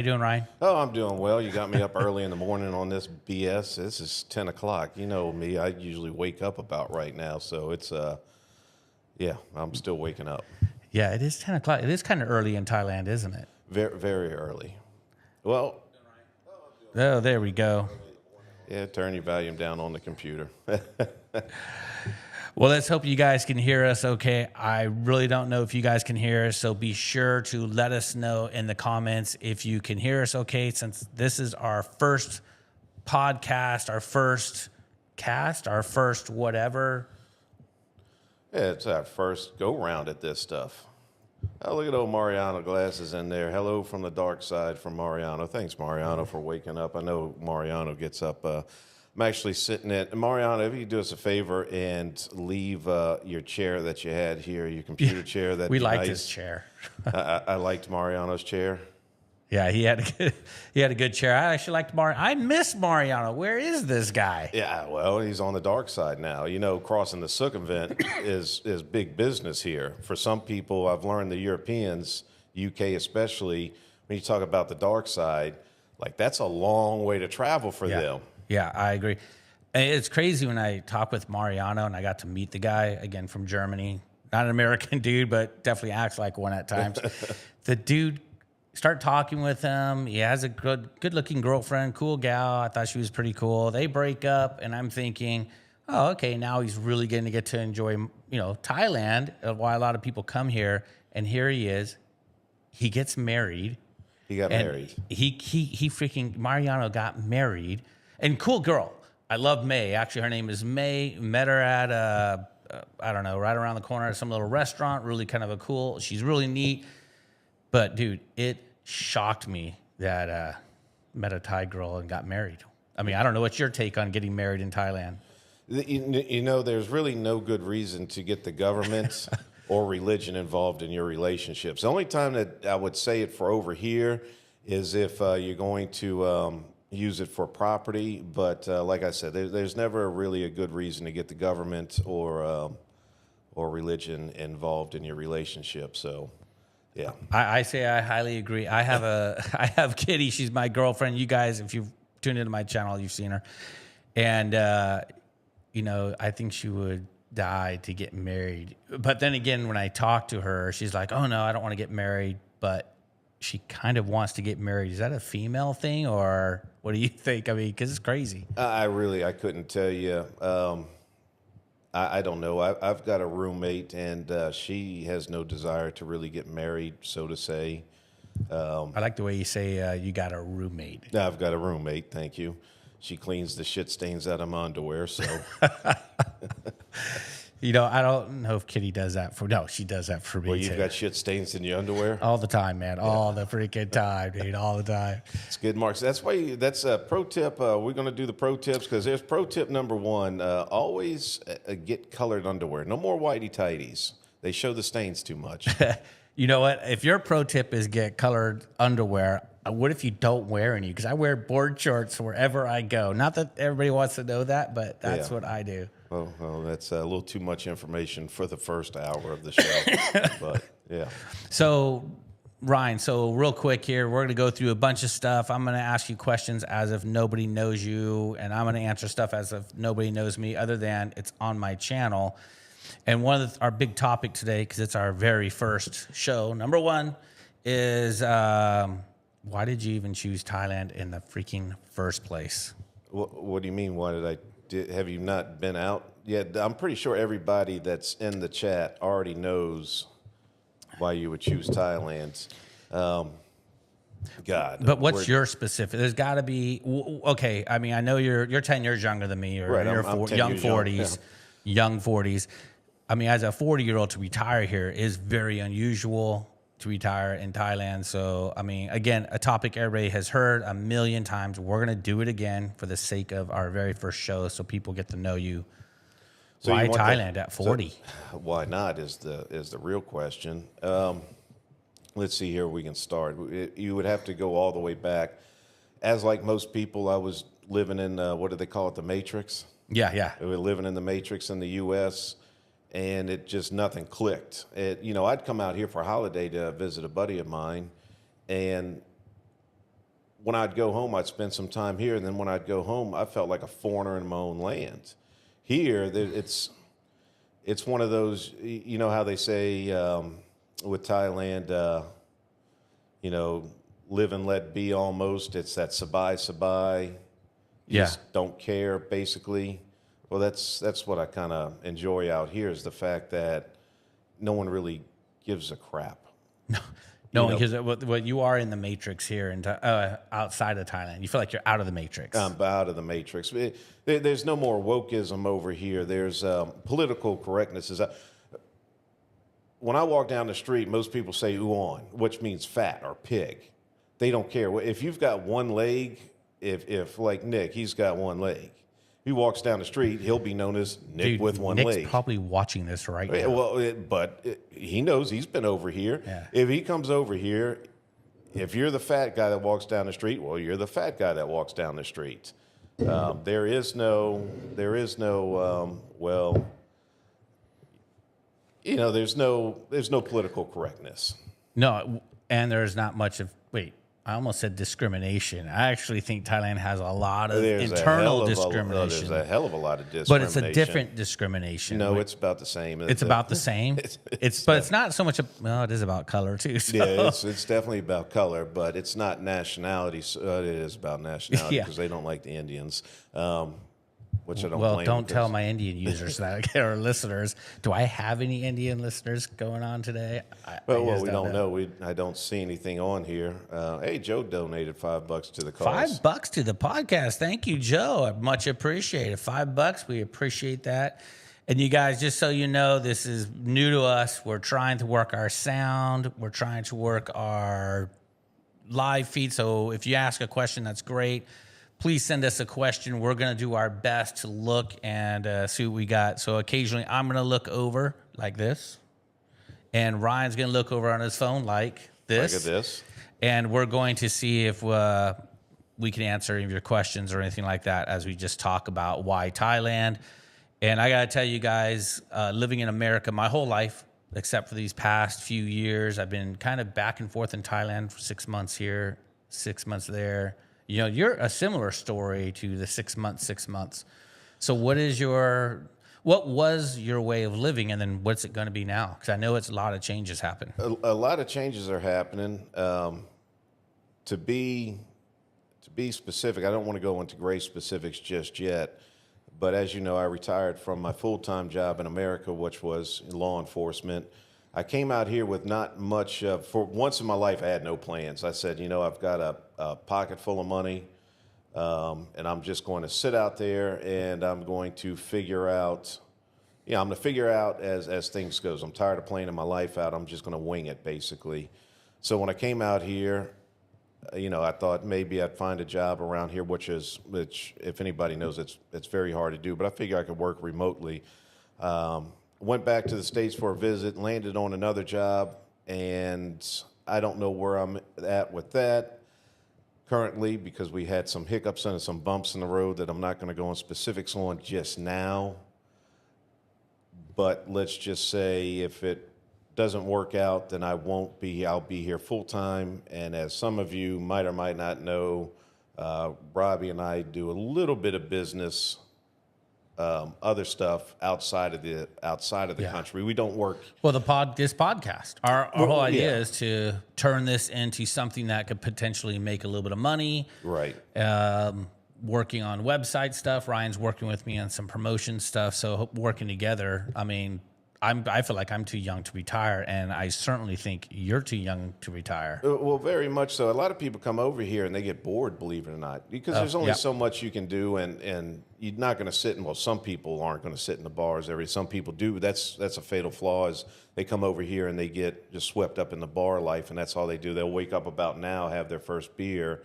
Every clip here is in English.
You doing, Ryan? Oh, I'm doing well. You got me up early in the morning on this BS. This is 10 o'clock. You know me, I usually wake up about right now. So yeah, I'm still waking up. Yeah, it is 10 o'clock. It is kind of early in Thailand, isn't it? Very, very early. Well, Oh, there we go. yeah, turn your volume down on the computer. Well, let's hope you guys can hear us okay. I really don't know if you guys can hear us, so be sure to let us know in the comments if you can hear us okay, since this is our first podcast, our first cast, our first whatever. Yeah, it's our first go round at this stuff. Oh, look at old Mariano glasses in there. Hello from the dark side from Mariano. Thanks, Mariano, for waking up. I know Mariano gets up. I'm actually sitting at Mariano. If you could do us a favor and leave your chair that you had here, your computer chair. That We liked nice. his chair. I liked Mariano's chair. Yeah, he had a good chair. I actually liked Mariano. I miss Mariano. Where is this guy? Yeah, well, he's on the dark side now. You know, crossing the circumvent is big business here. For some people, I've learned the Europeans, UK especially, when you talk about the dark side, like that's a long way to travel for them. Yeah, I agree. And it's crazy when I talk with Mariano and I got to meet the guy again from Germany. Not an American dude, but definitely acts like one at times. The dude, start talking with him. He has a good looking girlfriend, cool gal. I thought she was pretty cool. They break up, and I'm thinking, oh, okay, now he's really going to get to enjoy, Thailand. Why a lot of people come here, and here he is. He gets married. He got married. He freaking Mariano got married. And cool girl. I love May. Actually, her name is May. Met her at I don't know, right around the corner at some little restaurant. Really kind of a cool. She's really neat. But dude, it shocked me that met a Thai girl and got married. I mean, I don't know what's your take on getting married in Thailand. You know, there's really no good reason to get the government or religion involved in your relationships. The only time that I would say it for over here is if you're going to use it for property. But like I said, there's never really a good reason to get the government or religion involved in your relationship. So, yeah. I say I highly agree. I have Kitty. She's my girlfriend. You guys, if you've tuned into my channel, you've seen her. And, I think she would die to get married. But then again, when I talk to her, she's like, oh, no, I don't want to get married. But she kind of wants to get married. Is that a female thing, or what do you think? I mean, because it's crazy. I couldn't tell you. I don't know. I've got a roommate, and she has no desire to really get married, so to say. I like the way you say you got a roommate. I've got a roommate, thank you. She cleans the shit stains out of my underwear, so. I don't know if Kitty does that no, she does that for me Well, too. you've got shit stains in your underwear? All the time, man. Yeah. All the freaking time, dude. All the time. It's good, Mark. So that's a pro tip. We're going to do the pro tips because there's pro tip number one. Always get colored underwear. No more whitey tighties. They show the stains too much. You know what? If your pro tip is get colored underwear, what if you don't wear any? Because I wear board shorts wherever I go. Not that everybody wants to know that, but that's what I do. Well, that's a little too much information for the first hour of the show. But, yeah. So, Ryan, real quick here, we're going to go through a bunch of stuff. I'm going to ask you questions as if nobody knows you, and I'm going to answer stuff as if nobody knows me, other than it's on my channel. And one of our big topic today, because it's our very first show, number one, is why did you even choose Thailand in the freaking first place? What do you mean? Why did I? Have you not been out yet? I'm pretty sure everybody that's in the chat already knows why you would choose Thailand. God. But what's your specific? There's got to be. Okay, I mean, I know you're 10 years younger than me, or right, you're I'm 10 young years 40s, young 40s. I mean, as a 40-year-old to retire here is very unusual to retire in Thailand. So, I mean, again, a topic everybody has heard a million times. We're going to do it again for the sake of our very first show so people get to know you. So why Thailand at 40? So why not is the real question. Let's see here. We can start. You would have to go all the way back. As like most people, I was living in, what do they call it, the Matrix? Yeah. We were living in the Matrix in the U.S., and it just nothing clicked. I'd come out here for a holiday to visit a buddy of mine, and when I'd go home, I'd spend some time here, and then when I'd go home, I felt like a foreigner in my own land. Here, it's one of those, you know how they say with Thailand, you know, live and let be almost. It's that sabai sabai. You just don't care, basically. Well, that's what I kind of enjoy out here is the fact that no one really gives a crap. No, because what you are in the matrix here and outside of Thailand, you feel like you're out of the matrix. I'm out of the matrix. There's no more wokeism over here. There's political correctness. When I walk down the street, most people say "uon," which means fat or pig. They don't care. If you've got one leg, if like Nick, he's got one leg. He walks down the street, he'll be known as Nick with one leg. Nick's probably watching this right now. Well, he knows he's been over here. Yeah. If he comes over here, if you're the fat guy that walks down the street, well, you're the fat guy that walks down the street. There is no, well, you know, there's no political correctness. No, and there's not much of, I almost said discrimination. I actually think Thailand has a lot of internal discrimination. There's a hell of a lot of discrimination. But it's a different discrimination. No, it's about the same. It's about the same? But it's not so much, well, it is about color too. So. Yeah, it's definitely about color, but it's not nationality. So it is about nationality because they don't like the Indians. Which I don't blame. Well, don't tell my Indian users that, or listeners. Do I have any Indian listeners going on today? Well, we don't know. I don't see anything on here. Hey, Joe donated $5 to the cause. $5 to the podcast. Thank you, Joe. I much appreciate it. $5. We appreciate that. And you guys, just so you know, this is new to us. We're trying to work our sound. We're trying to work our live feed. So if you ask a question, that's great. Please send us a question. We're going to do our best to look and see what we got. So occasionally I'm going to look over like this. And Ryan's going to look over on his phone like this. Look at this. And we're going to see if we can answer any of your questions or anything like that as we just talk about why Thailand. And I got to tell you guys, living in America my whole life, except for these past few years, I've been kind of back and forth in Thailand for 6 months here, 6 months there. You know, you're a similar story to the 6 months. So what was your way of living, and then what's it going to be now? Because I know it's a lot of changes happen. A lot of changes are happening. To be specific, I don't want to go into great specifics just yet. But as you know, I retired from my full-time job in America, which was law enforcement. I came out here with not much. For once in my life, I had no plans. I said, you know, I've got a pocket full of money, and I'm just going to sit out there, and I'm going to figure out. I'm going to figure out as things goes. I'm tired of planning my life out. I'm just going to wing it, basically. So when I came out here, you know, I thought maybe I'd find a job around here, which if anybody knows, it's very hard to do. But I figure I could work remotely. Went back to the States for a visit, landed on another job, and I don't know where I'm at with that currently because we had some hiccups and some bumps in the road that I'm not going to go in specifics on just now. But let's just say if it doesn't work out, then I'll be here full time. And as some of you might or might not know, Robbie and I do a little bit of business. Other stuff outside of the country. We don't work. Well, this podcast, our whole idea is to turn this into something that could potentially make a little bit of money. Right. Working on website stuff. Ryan's working with me on some promotion stuff. So working together. I mean, I feel like I'm too young to retire, and I certainly think you're too young to retire. Well, very much so. A lot of people come over here and they get bored, believe it or not, because there's only so much you can do, and you're not going to sit in. Well, some people aren't going to sit in the bars. Some people do. That's a fatal flaw. Is they come over here and they get just swept up in the bar life, and that's all they do. They'll wake up about now, have their first beer,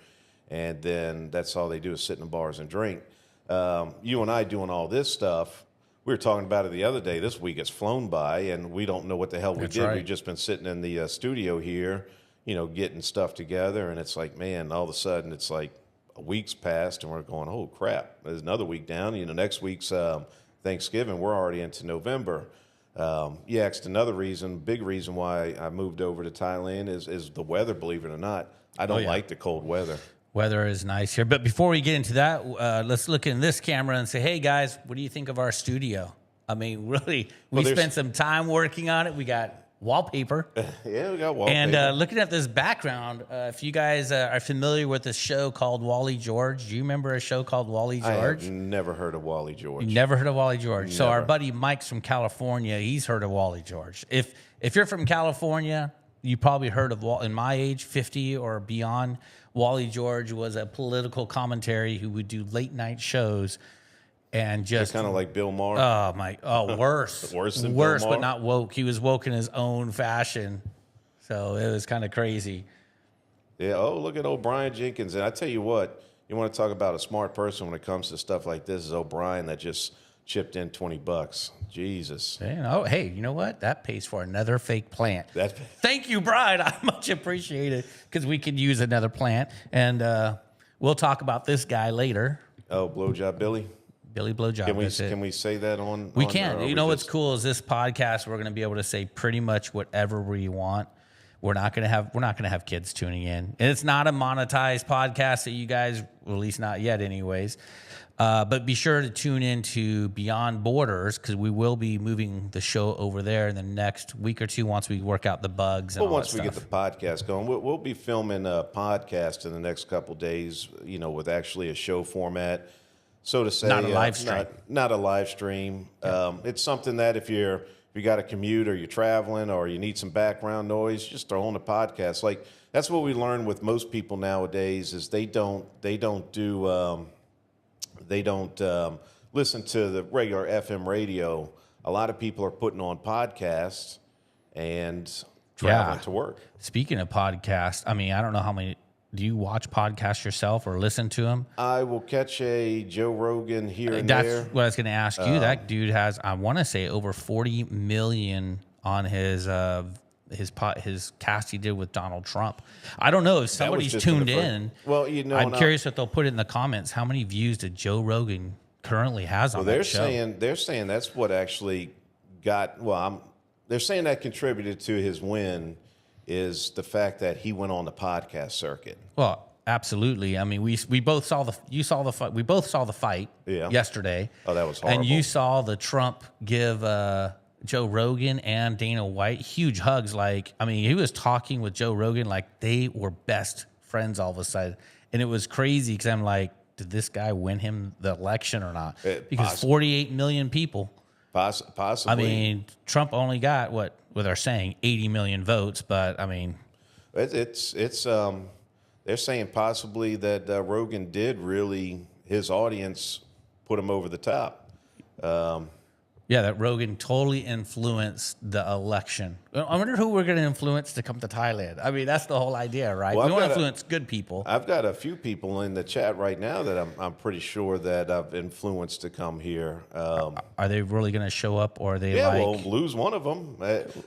and then that's all they do is sit in the bars and drink. You and I doing all this stuff. We were talking about it the other day. This week has flown by, and we don't know what the hell we did. Right. We've just been sitting in the studio here, you know, getting stuff together, and it's like, man, all of a sudden it's like a week's passed, and we're going, oh, crap, there's another week down. You know, next week's Thanksgiving. We're already into November. You asked another big reason why I moved over to Thailand is the weather, believe it or not. I don't like the cold weather. Weather is nice here. But before we get into that, let's look in this camera and say, hey, guys, what do you think of our studio? I mean, really, we spent some time working on it. We got wallpaper. Yeah, we got wallpaper. And looking at this background, if you guys are familiar with this show called Wally George, do you remember a show called Wally George? I have never heard of Wally George. You never heard of Wally George? Never. So our buddy Mike's from California. He's heard of Wally George. If you're from California, you probably heard of, in my age, 50 or beyond, Wally George was a political commentary who would do late night shows and just kind of like Bill Maher. Worse. Worse than worse, Bill Maher? but not woke. He was woke in his own fashion. So it was kind of crazy. Yeah. Oh, look at O'Brien Jenkins. And I tell you what, you want to talk about a smart person when it comes to stuff like this is O'Brien that just chipped in $20. Jesus. Hey, you know what? That pays for another fake plant. That's Thank you, Brian. I much appreciate it because we could use another plant. And we'll talk about this guy later. Oh, Blowjob Billy. Billy Blowjob. Can we say that on? We can. You know what's cool is this podcast. We're going to be able to say pretty much whatever we want. We're not going to have kids tuning in, and it's not a monetized podcast that you guys, well, at least not yet, anyways. But be sure to tune in to Beyond Borders because we will be moving the show over there in the next week or two once we work out the bugs. And once we get the podcast going, we'll be filming a podcast in the next couple days. You know, with actually a show format. So to say, not a live stream. Not a live stream. It's something that if you got a commute or you're traveling or you need some background noise, just throw on a podcast. Like that's what we learn with most people nowadays is they don't listen to the regular FM radio. A lot of people are putting on podcasts and traveling to work. Speaking of podcasts, I mean, I don't know how many. Do you watch podcasts yourself or listen to them? I will catch a Joe Rogan here and That's there. what I was going to ask you. That dude has, I want to say, over 40 million on his cast he did with Donald Trump. I don't know if somebody's tuned in. Well, you know, I'm curious if they'll put it in the comments. How many views did Joe Rogan currently has on that show? They're saying that's what actually got. Well, they're saying that contributed to his win. Is the fact that he went on the podcast circuit. Well, absolutely. I mean, we both saw the fight. We both saw the fight yesterday. Oh, that was horrible. And you saw the Trump give Joe Rogan and Dana White huge hugs. Like, I mean, he was talking with Joe Rogan like they were best friends all of a sudden. And it was crazy because I'm like, did this guy win him the election or not? Because 48 million people. Possibly. I mean, Trump only got what they're saying 80 million votes, but I mean, it's they're saying possibly that Rogan did really his audience put him over the top. That Rogan totally influenced the election. I wonder who we're going to influence to come to Thailand. I mean, that's the whole idea, right? Well, we want to influence good people. I've got a few people in the chat right now that I'm pretty sure that I've influenced to come here. Are they really going to show up, or are they well, Lou's one of them.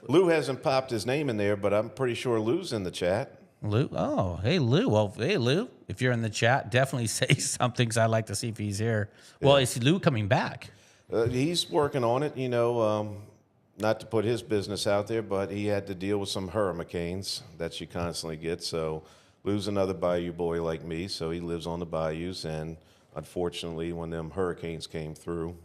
Lou hasn't popped his name in there, but I'm pretty sure Lou's in the chat. Lou? Oh, hey, Lou. Well, hey, Lou, if you're in the chat, definitely say something because I'd like to see if he's here. Well, is Lou coming back? He's working on it, you know, not to put his business out there, but he had to deal with some hurricanes that you constantly get. So Lou's another bayou boy like me, so he lives on the bayous. And unfortunately, when them hurricanes came through,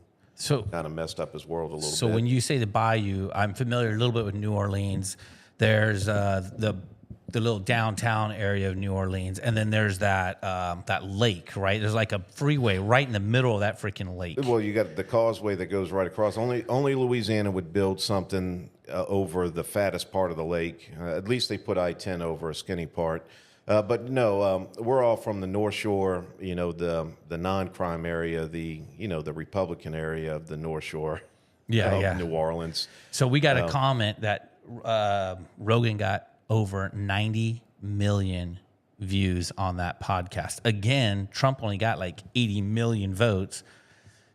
kind of messed up his world a little bit. So when you say the bayou, I'm familiar a little bit with New Orleans. There's the little downtown area of New Orleans, and then there's that lake, right? There's like a freeway right in the middle of that freaking lake. Well, you got the causeway that goes right across. Only Louisiana would build something over the fattest part of the lake. At least they put I-10 over a skinny part. But no, we're all from the North Shore. You know, the non-crime area, the Republican area of the North Shore. New Orleans. So we got a comment that Rogan got over 90 million views on that podcast. Again, Trump only got like 80 million votes.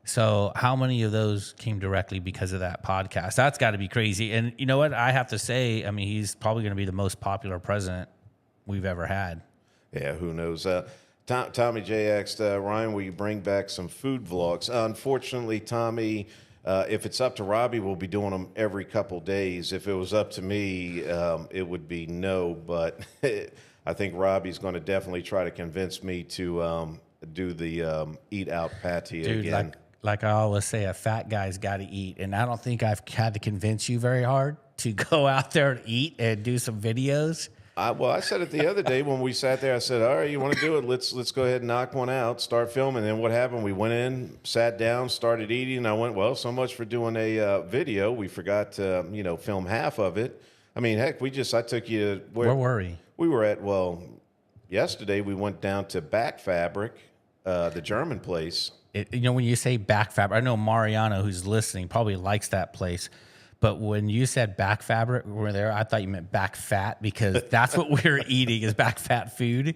So how many of those came directly because of that podcast? That's got to be crazy. And you know what? I have to say, I mean, he's probably going to be the most popular president we've ever had. Yeah, who knows? Tommy J asked, Ryan, will you bring back some food vlogs? Unfortunately, Tommy, if it's up to Robbie, we'll be doing them every couple days. If it was up to me, it would be no. But I think Robbie's going to definitely try to convince me to do the eat out Pattaya Dude, again. like I always say, a fat guy's got to eat. And I don't think I've had to convince you very hard to go out there and eat and do some videos. I said it the other day when we sat there. I said, "All right, you want to do it? Let's go ahead and knock one out, start filming." And then what happened? We went in, sat down, started eating. I went, "Well, so much for doing a video. We forgot to, film half of it." I mean, heck, I took you to Where were we? We were at. Well, yesterday we went down to Back Fabric, the German place. When you say Back Fabric, I know Mariano, who's listening, probably likes that place. But when you said Back Fabric, we're there, I thought you meant back fat, because that's what we're eating is back fat food.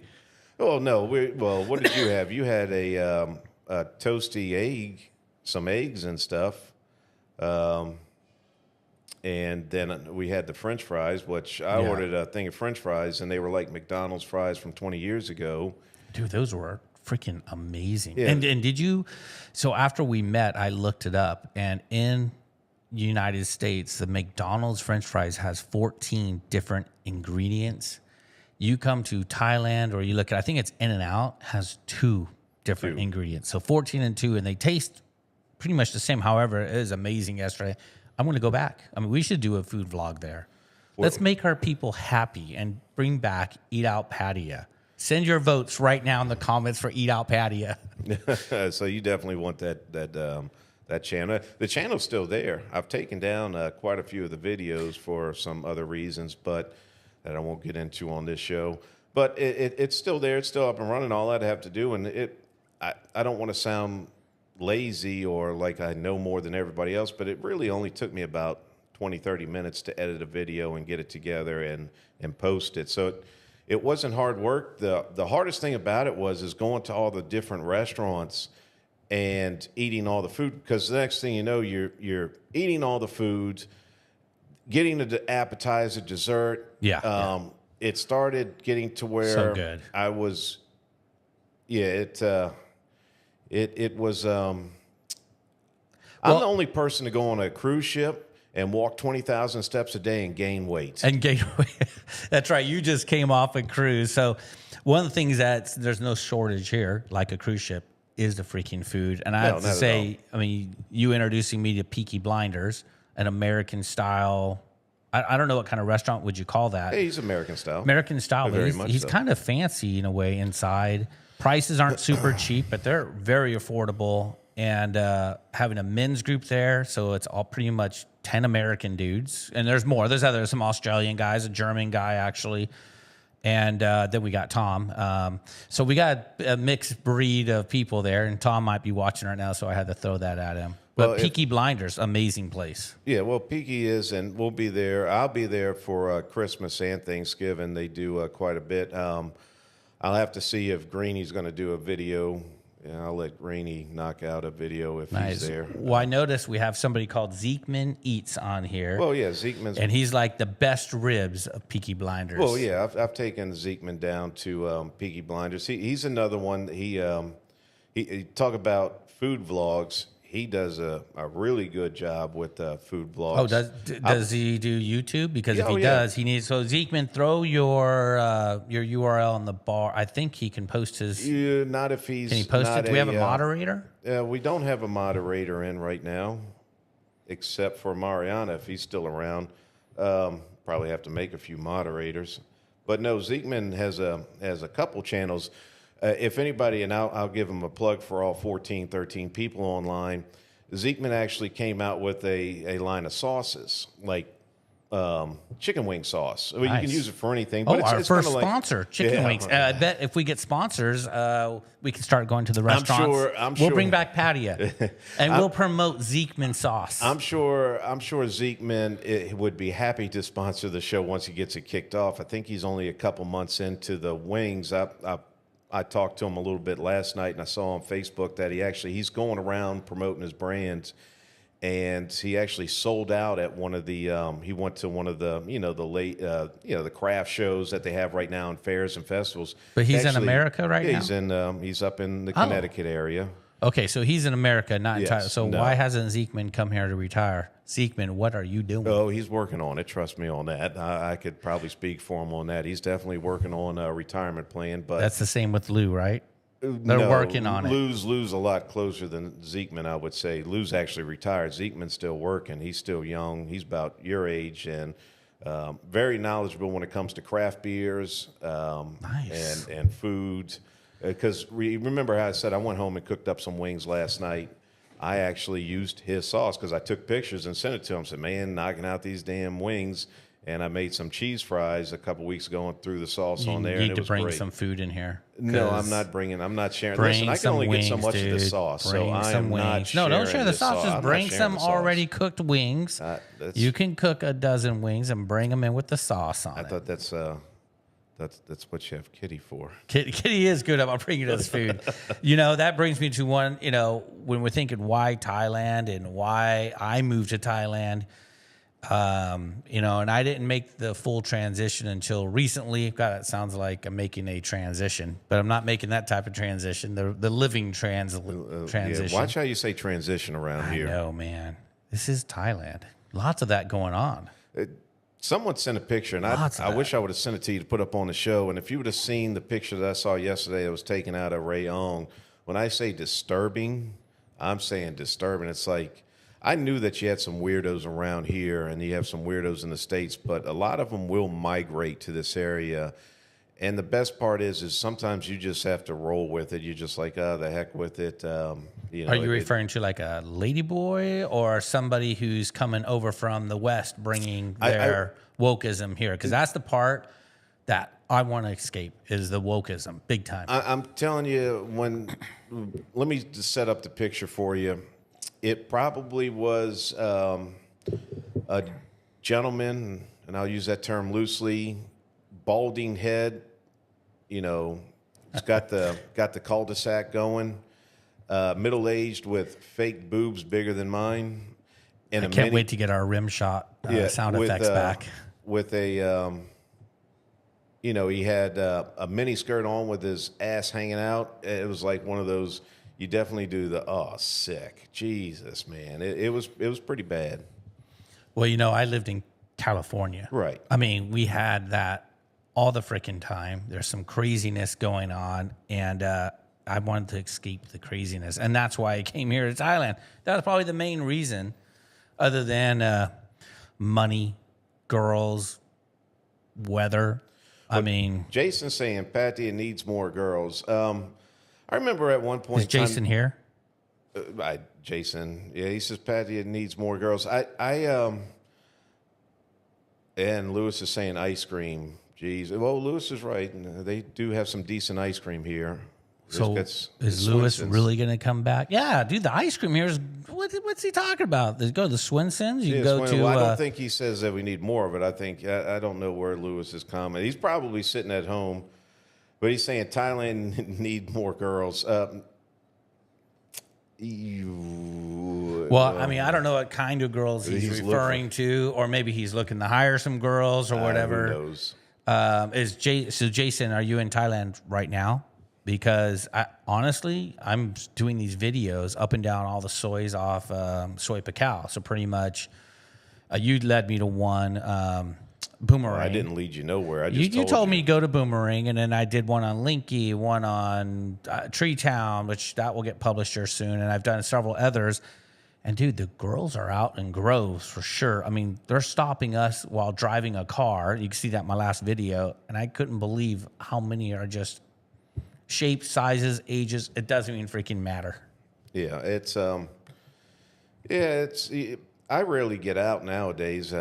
Oh, no. What did you have? You had a toasty egg, some eggs and stuff. And then we had the French fries, which I ordered a thing of French fries, and they were like McDonald's fries from 20 years ago. Dude, those were freaking amazing. Yeah. And did you, so after we met, I looked it up, and in United States, the McDonald's French fries has 14 different ingredients. You come to Thailand, or you look at, I think it's In-N-Out, has 2 different ingredients. So 14 and 2, and they taste pretty much the same. However, it is amazing yesterday. I'm going to go back. I mean, we should do a food vlog there. Let's make our people happy and bring back Eat Out Pattaya. Send your votes right now in the comments for Eat Out Pattaya. So you definitely want that channel. The channel's still there. I've taken down quite a few of the videos for some other reasons, but that I won't get into on this show. But it's still there. It's still up and running. All I'd have to do, and I don't want to sound lazy or like I know more than everybody else, but it really only took me about 20, 30 minutes to edit a video and get it together and post it. So it wasn't hard work. The hardest thing about it is going to all the different restaurants and eating all the food, because the next thing you know, you're eating all the foods, getting the appetizer, dessert. It started getting to where So good. I was. It was. I'm the only person to go on a cruise ship and walk 20,000 steps a day and gain weight. And gain weight. That's right. You just came off a cruise. So one of the things that there's no shortage here, like a cruise ship, is the freaking food. And I have to say, I mean, you introducing me to Peaky Blinders, an American style. I don't know what kind of restaurant would you call that. Hey, he's American style. American style, but he's so. kind of fancy in a way inside. Prices aren't super cheap, but they're very affordable. And having a men's group there, so it's all pretty much 10 American dudes. And there's more. There's some Australian guys, a German guy actually. And then we got Tom. So we got a mixed breed of people there, and Tom might be watching right now, so I had to throw that at him. But Peaky Blinders, amazing place. Yeah, well, Peaky is, and we'll be there. I'll be there for Christmas and Thanksgiving. They do quite a bit. I'll have to see if Greeny's going to do a video. Yeah, I'll let Greeny knock out a video if he's there. Well, I noticed we have somebody called Zeekman Eats on here. Well, yeah, Zeekman's... And he's like the best ribs of Peaky Blinders. Well, yeah, I've taken Zeekman down to Peaky Blinders. He's another one. He talk about food vlogs. He does a really good job with food vlogs. Oh, does he do YouTube? Because if he does, he needs. So Zeekman, throw your URL in the bar. I think he can post his. Yeah, not if he's. Can he post it? Do we have a moderator? We don't have a moderator in right now, except for Mariana if he's still around. Probably have to make a few moderators, but no, Zeekman has a couple channels. If anybody, and I'll give him a plug for all 14, 13 people online, Zeekman actually came out with a line of sauces, like chicken wing sauce. I mean, Nice. You can use it for anything. But Our it's first kinda like, sponsor, chicken wings. I bet if we get sponsors, we can start going to the restaurants. I'm We'll sure. bring back Pattaya, and we'll promote Zeekman sauce. I'm sure Zeekman would be happy to sponsor the show once he gets it kicked off. I think he's only a couple months into the wings. I talked to him a little bit last night, and I saw on Facebook that he's going around promoting his brands, and he actually sold out at one of the he went to one of the the craft shows that they have right now in fairs and festivals. But he's in America right now? He's up in the Connecticut area. Okay, so he's in America, not in Yes, Thailand. So no. why hasn't Zekeman come here to retire? Zekeman, what are you doing? Oh, he's working on it. Trust me on that. I could probably speak for him on that. He's definitely working on a retirement plan. But That's the same with Lou, right? They're working on it. Lou's a lot closer than Zekeman, I would say. Lou's actually retired. Zekeman's still working. He's still young. He's about your age and very knowledgeable when it comes to craft beers Nice. and foods. Because remember how I said I went home and cooked up some wings last night. I actually used his sauce because I took pictures and sent it to him. Said, "Man, knocking out these damn wings." And I made some cheese fries a couple weeks ago and threw the sauce on there. You And need it to was bring great. some food in here. No, I'm not sharing. Bring Listen, I can some only wings, get so much dude. of the sauce, Bring so I some am not wings. sharing. No, don't share the this sauce. I'm Just not bring sharing some the sauce. already cooked wings. You can cook a dozen wings and bring them in with the sauce on I it. thought that's what you have Kitty for. Kitty is good about bringing us food. That brings me to one, when we're thinking why Thailand and why I moved to Thailand, and I didn't make the full transition until recently. God, it sounds like I'm making a transition, but I'm not making that type of transition. The living transition. Yeah, watch how you say transition around here. I know, man. This is Thailand. Lots of that going on. Someone sent a picture, and I wish I would have sent it to you to put up on the show. And if you would have seen the picture that I saw yesterday that was taken out of Rayong, when I say disturbing, I'm saying disturbing. It's like I knew that you had some weirdos around here, and you have some weirdos in the States, but a lot of them will migrate to this area. And the best part is sometimes you just have to roll with it. You're just like, the heck with it. Are you referring to like a ladyboy or somebody who's coming over from the West bringing their wokeism here? Because that's the part that I want to escape is the wokeism, big time. I'm telling you, let me just set up the picture for you. It probably was a gentleman, and I'll use that term loosely, balding head. He's got the cul-de-sac going. Middle aged with fake boobs bigger than mine. And I can't wait to get our rim shot sound effects back. With a, he had a mini skirt on with his ass hanging out. It was like one of those. You definitely do sick. Jesus, man. It was pretty bad. Well, I lived in California. Right. I mean, we had that all the freaking time. There's some craziness going on, and I wanted to escape the craziness, and that's why I came here to Thailand. That was probably the main reason, other than money, girls, weather. I mean, Jason's saying Pattaya needs more girls. I remember at one point. Is Jason here? Jason, yeah, he says Pattaya needs more girls. And Lewis is saying ice cream. Jeez, well, Lewis is right. They do have some decent ice cream here. So is Lewis really going to come back? Yeah, dude, the ice cream here is, what's he talking about? Go to the Swinsons? You go to... I don't think he says that we need more of it. I don't know where Lewis is coming. He's probably sitting at home, but he's saying Thailand need more girls. Well, I mean, I don't know what kind of girls he's referring to, or maybe he's looking to hire some girls or whatever. Who knows? So Jason, are you in Thailand right now? Because honestly, I'm doing these videos up and down all the soys off Soy Pacao. So pretty much, you led me to one Boomerang. I didn't lead you nowhere. You told me to go to Boomerang, and then I did one on Linky, one on Tree Town, which that will get published here soon, and I've done several others. And dude, the girls are out in groves for sure. I mean, they're stopping us while driving a car. You can see that in my last video, and I couldn't believe how many are just shapes, sizes, ages. It doesn't even freaking matter. Yeah, it's I rarely get out nowadays.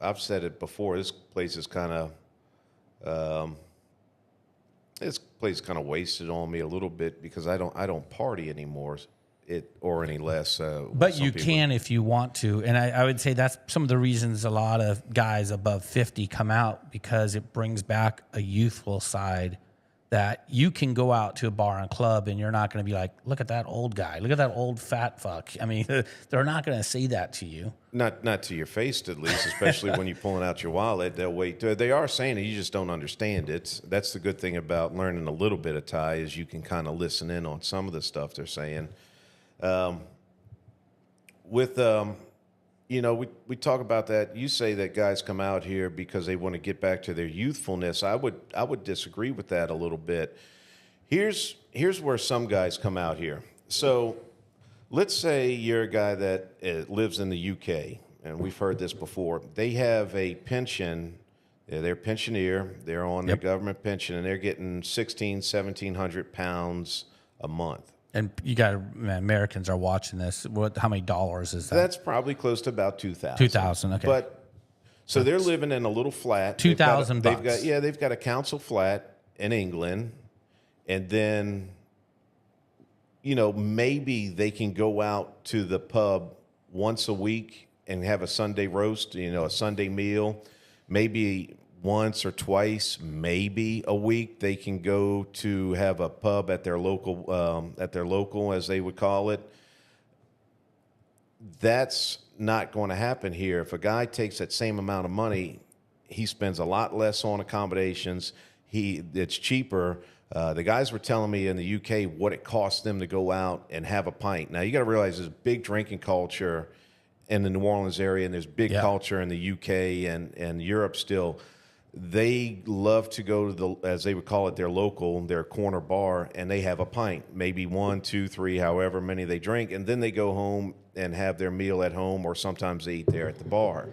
I've said it before. This place is kind of wasted on me a little bit because I don't party anymore. Or any less. But you can if you want to. And I would say that's some of the reasons a lot of guys above 50 come out, because it brings back a youthful side that you can go out to a bar and club and you're not going to be like, look at that old guy. Look at that old fat fuck. I mean, they're not going to say that to you. Not to your face, at least, especially when you're pulling out your wallet. They'll wait. They are saying it. You just don't understand it. That's the good thing about learning a little bit of Thai is you can kind of listen in on some of the stuff they're saying. With we talk about that. You say that guys come out here because they want to get back to their youthfulness. I would disagree with that a little bit. Here's where some guys come out here. So let's say you're a guy that lives in the UK, and we've heard this before. They have a pension. They're a pensioner. They're on their government pension, and they're getting 1,700 pounds a month. And Americans are watching this. How many dollars is that? That's probably close to about 2,000. 2,000, okay. But so they're living in a little flat. 2,000 bucks. They've got a council flat in England, and then maybe they can go out to the pub once a week and have a Sunday roast, a Sunday meal. Maybe once or twice, maybe a week, they can go to have a pub at their local, as they would call it. That's not going to happen here. If a guy takes that same amount of money, he spends a lot less on accommodations. It's cheaper. The guys were telling me in the UK what it costs them to go out and have a pint. Now, you got to realize there's a big drinking culture in the New Orleans area, and there's big culture in the UK and Europe still. They love to go to as they would call it, their corner bar, and they have a pint, maybe 1, 2, 3, however many they drink, and then they go home and have their meal at home, or sometimes they eat there at the bar.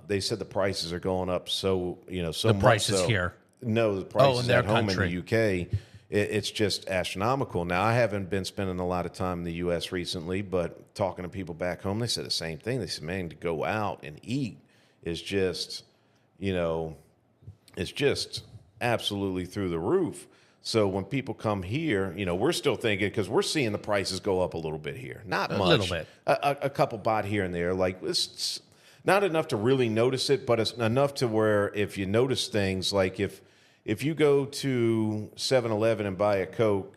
They said the prices are going up so much. The prices here. No, the prices in at home country. in the UK, it's just astronomical. Now, I haven't been spending a lot of time in the U.S. recently, but talking to people back home, they said the same thing. They said, man, to go out and eat is just, it's just absolutely through the roof. So when people come here, we're still thinking, because we're seeing the prices go up a little bit here. Not much. A little bit. A couple baht here and there. Like, it's not enough to really notice it, but it's enough to where if you notice things, like if you go to 7-Eleven and buy a Coke,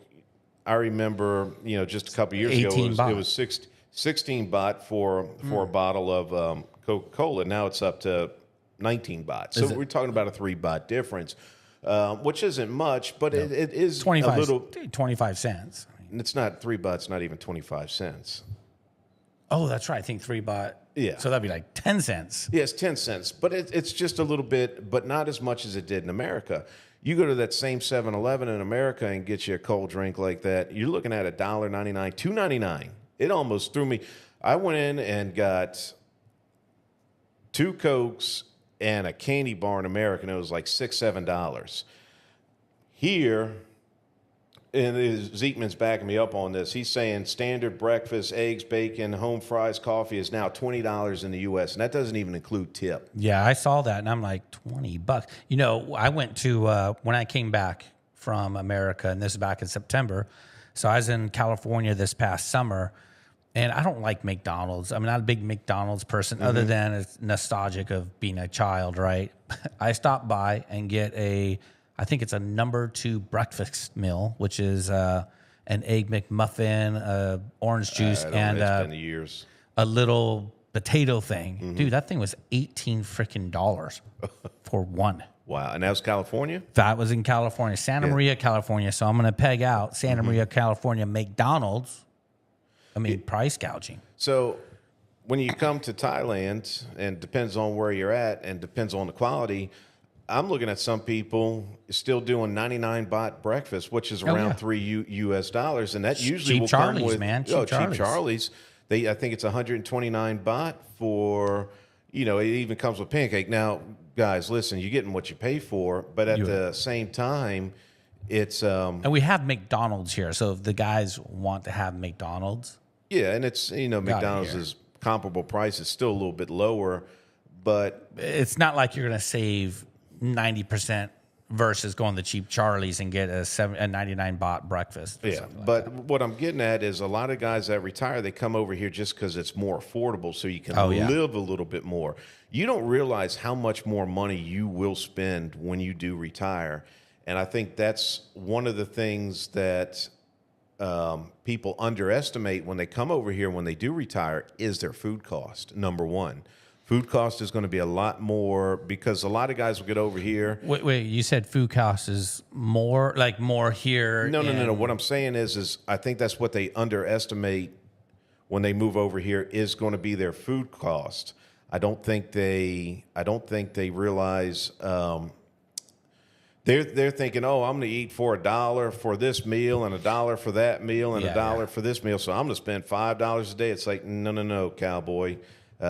I remember, just a couple years ago, it was 16 baht for a bottle of Coca-Cola. Now it's up to 19 baht. So we're talking about a 3 baht difference, which isn't much, but it is 25, a little. 25 cents. It's not 3 baht's not even 25 cents. Oh, that's right. I think 3 baht. Yeah. So that'd be like 10 cents. Yeah, it's 10 cents, but it's just a little bit, but not as much as it did in America. You go to that same 7-Eleven in America and get you a cold drink like that, you're looking at $1.99, $2.99. It almost threw me. I went in and got 2 Cokes and a candy bar in America, and it was like $6, $7. Here, and Zeekman's backing me up on this. He's saying standard breakfast, eggs, bacon, home fries, coffee is now $20 in the U.S., and that doesn't even include tip. Yeah, I saw that, and I'm like, $20. I went to, when I came back from America, and this is back in September, so I was in California this past summer, and I don't like McDonald's. I'm not a big McDonald's person, other than it's nostalgic of being a child, right? I stopped by and get I think it's a number 2 breakfast meal, which is an egg McMuffin, orange juice, and it's been years. A little potato thing. Dude, that thing was $18 for one. Wow. And that was California? That was in California, Santa Maria, California. So I'm going to peg out Santa Maria, California, McDonald's. Price gouging. So when you come to Thailand, and depends on where you're at and depends on the quality, I'm looking at some people still doing 99 baht breakfast, which is around $3 US, and that usually Cheap will Charlie's, come with man. Cheap Charlie's. I think it's 129 baht for, it even comes with pancake. Now, guys, listen, you're getting what you pay for, but at the same time, it's and we have McDonald's here, so if the guys want to have McDonald's, and it's McDonald's is comparable price. It's still a little bit lower, but it's not like you're going to save 90% versus going to Cheap Charlie's and get a 99 baht breakfast. Yeah, but what I'm getting at is a lot of guys that retire, they come over here just because it's more affordable, so you can live a little bit more. You don't realize how much more money you will spend when you do retire. And I think that's one of the things that people underestimate when they come over here, when they do retire, is their food cost, number one. Food cost is going to be a lot more because a lot of guys will get over here. Wait, you said food cost is more here? No. What I'm saying is I think that's what they underestimate when they move over here is going to be their food cost. I don't think they realize they're thinking, oh, I'm going to eat for $1 for this meal and $1 for that meal and $1 for this meal, so I'm going to spend $5 a day. It's like no, cowboy. You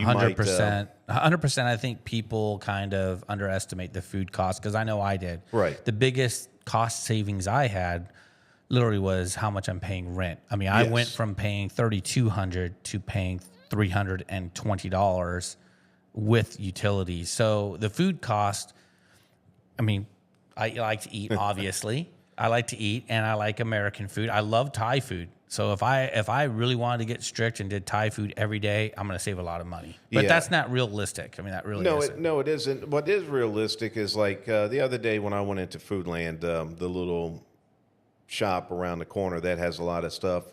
100%. 100%. I think people kind of underestimate the food cost because I know I did. Right. The biggest cost savings I had literally was how much I'm paying rent. I mean, I went from paying $3,200 to paying $320 with utilities. So the food cost, I mean, I like to eat, obviously. I like to eat, and I like American food. I love Thai food. So if I really wanted to get strict and did Thai food every day, I'm going to save a lot of money. But that's not realistic. I mean, that really isn't. No, it isn't. What is realistic is like the other day when I went into Foodland, the little shop around the corner that has a lot of stuff.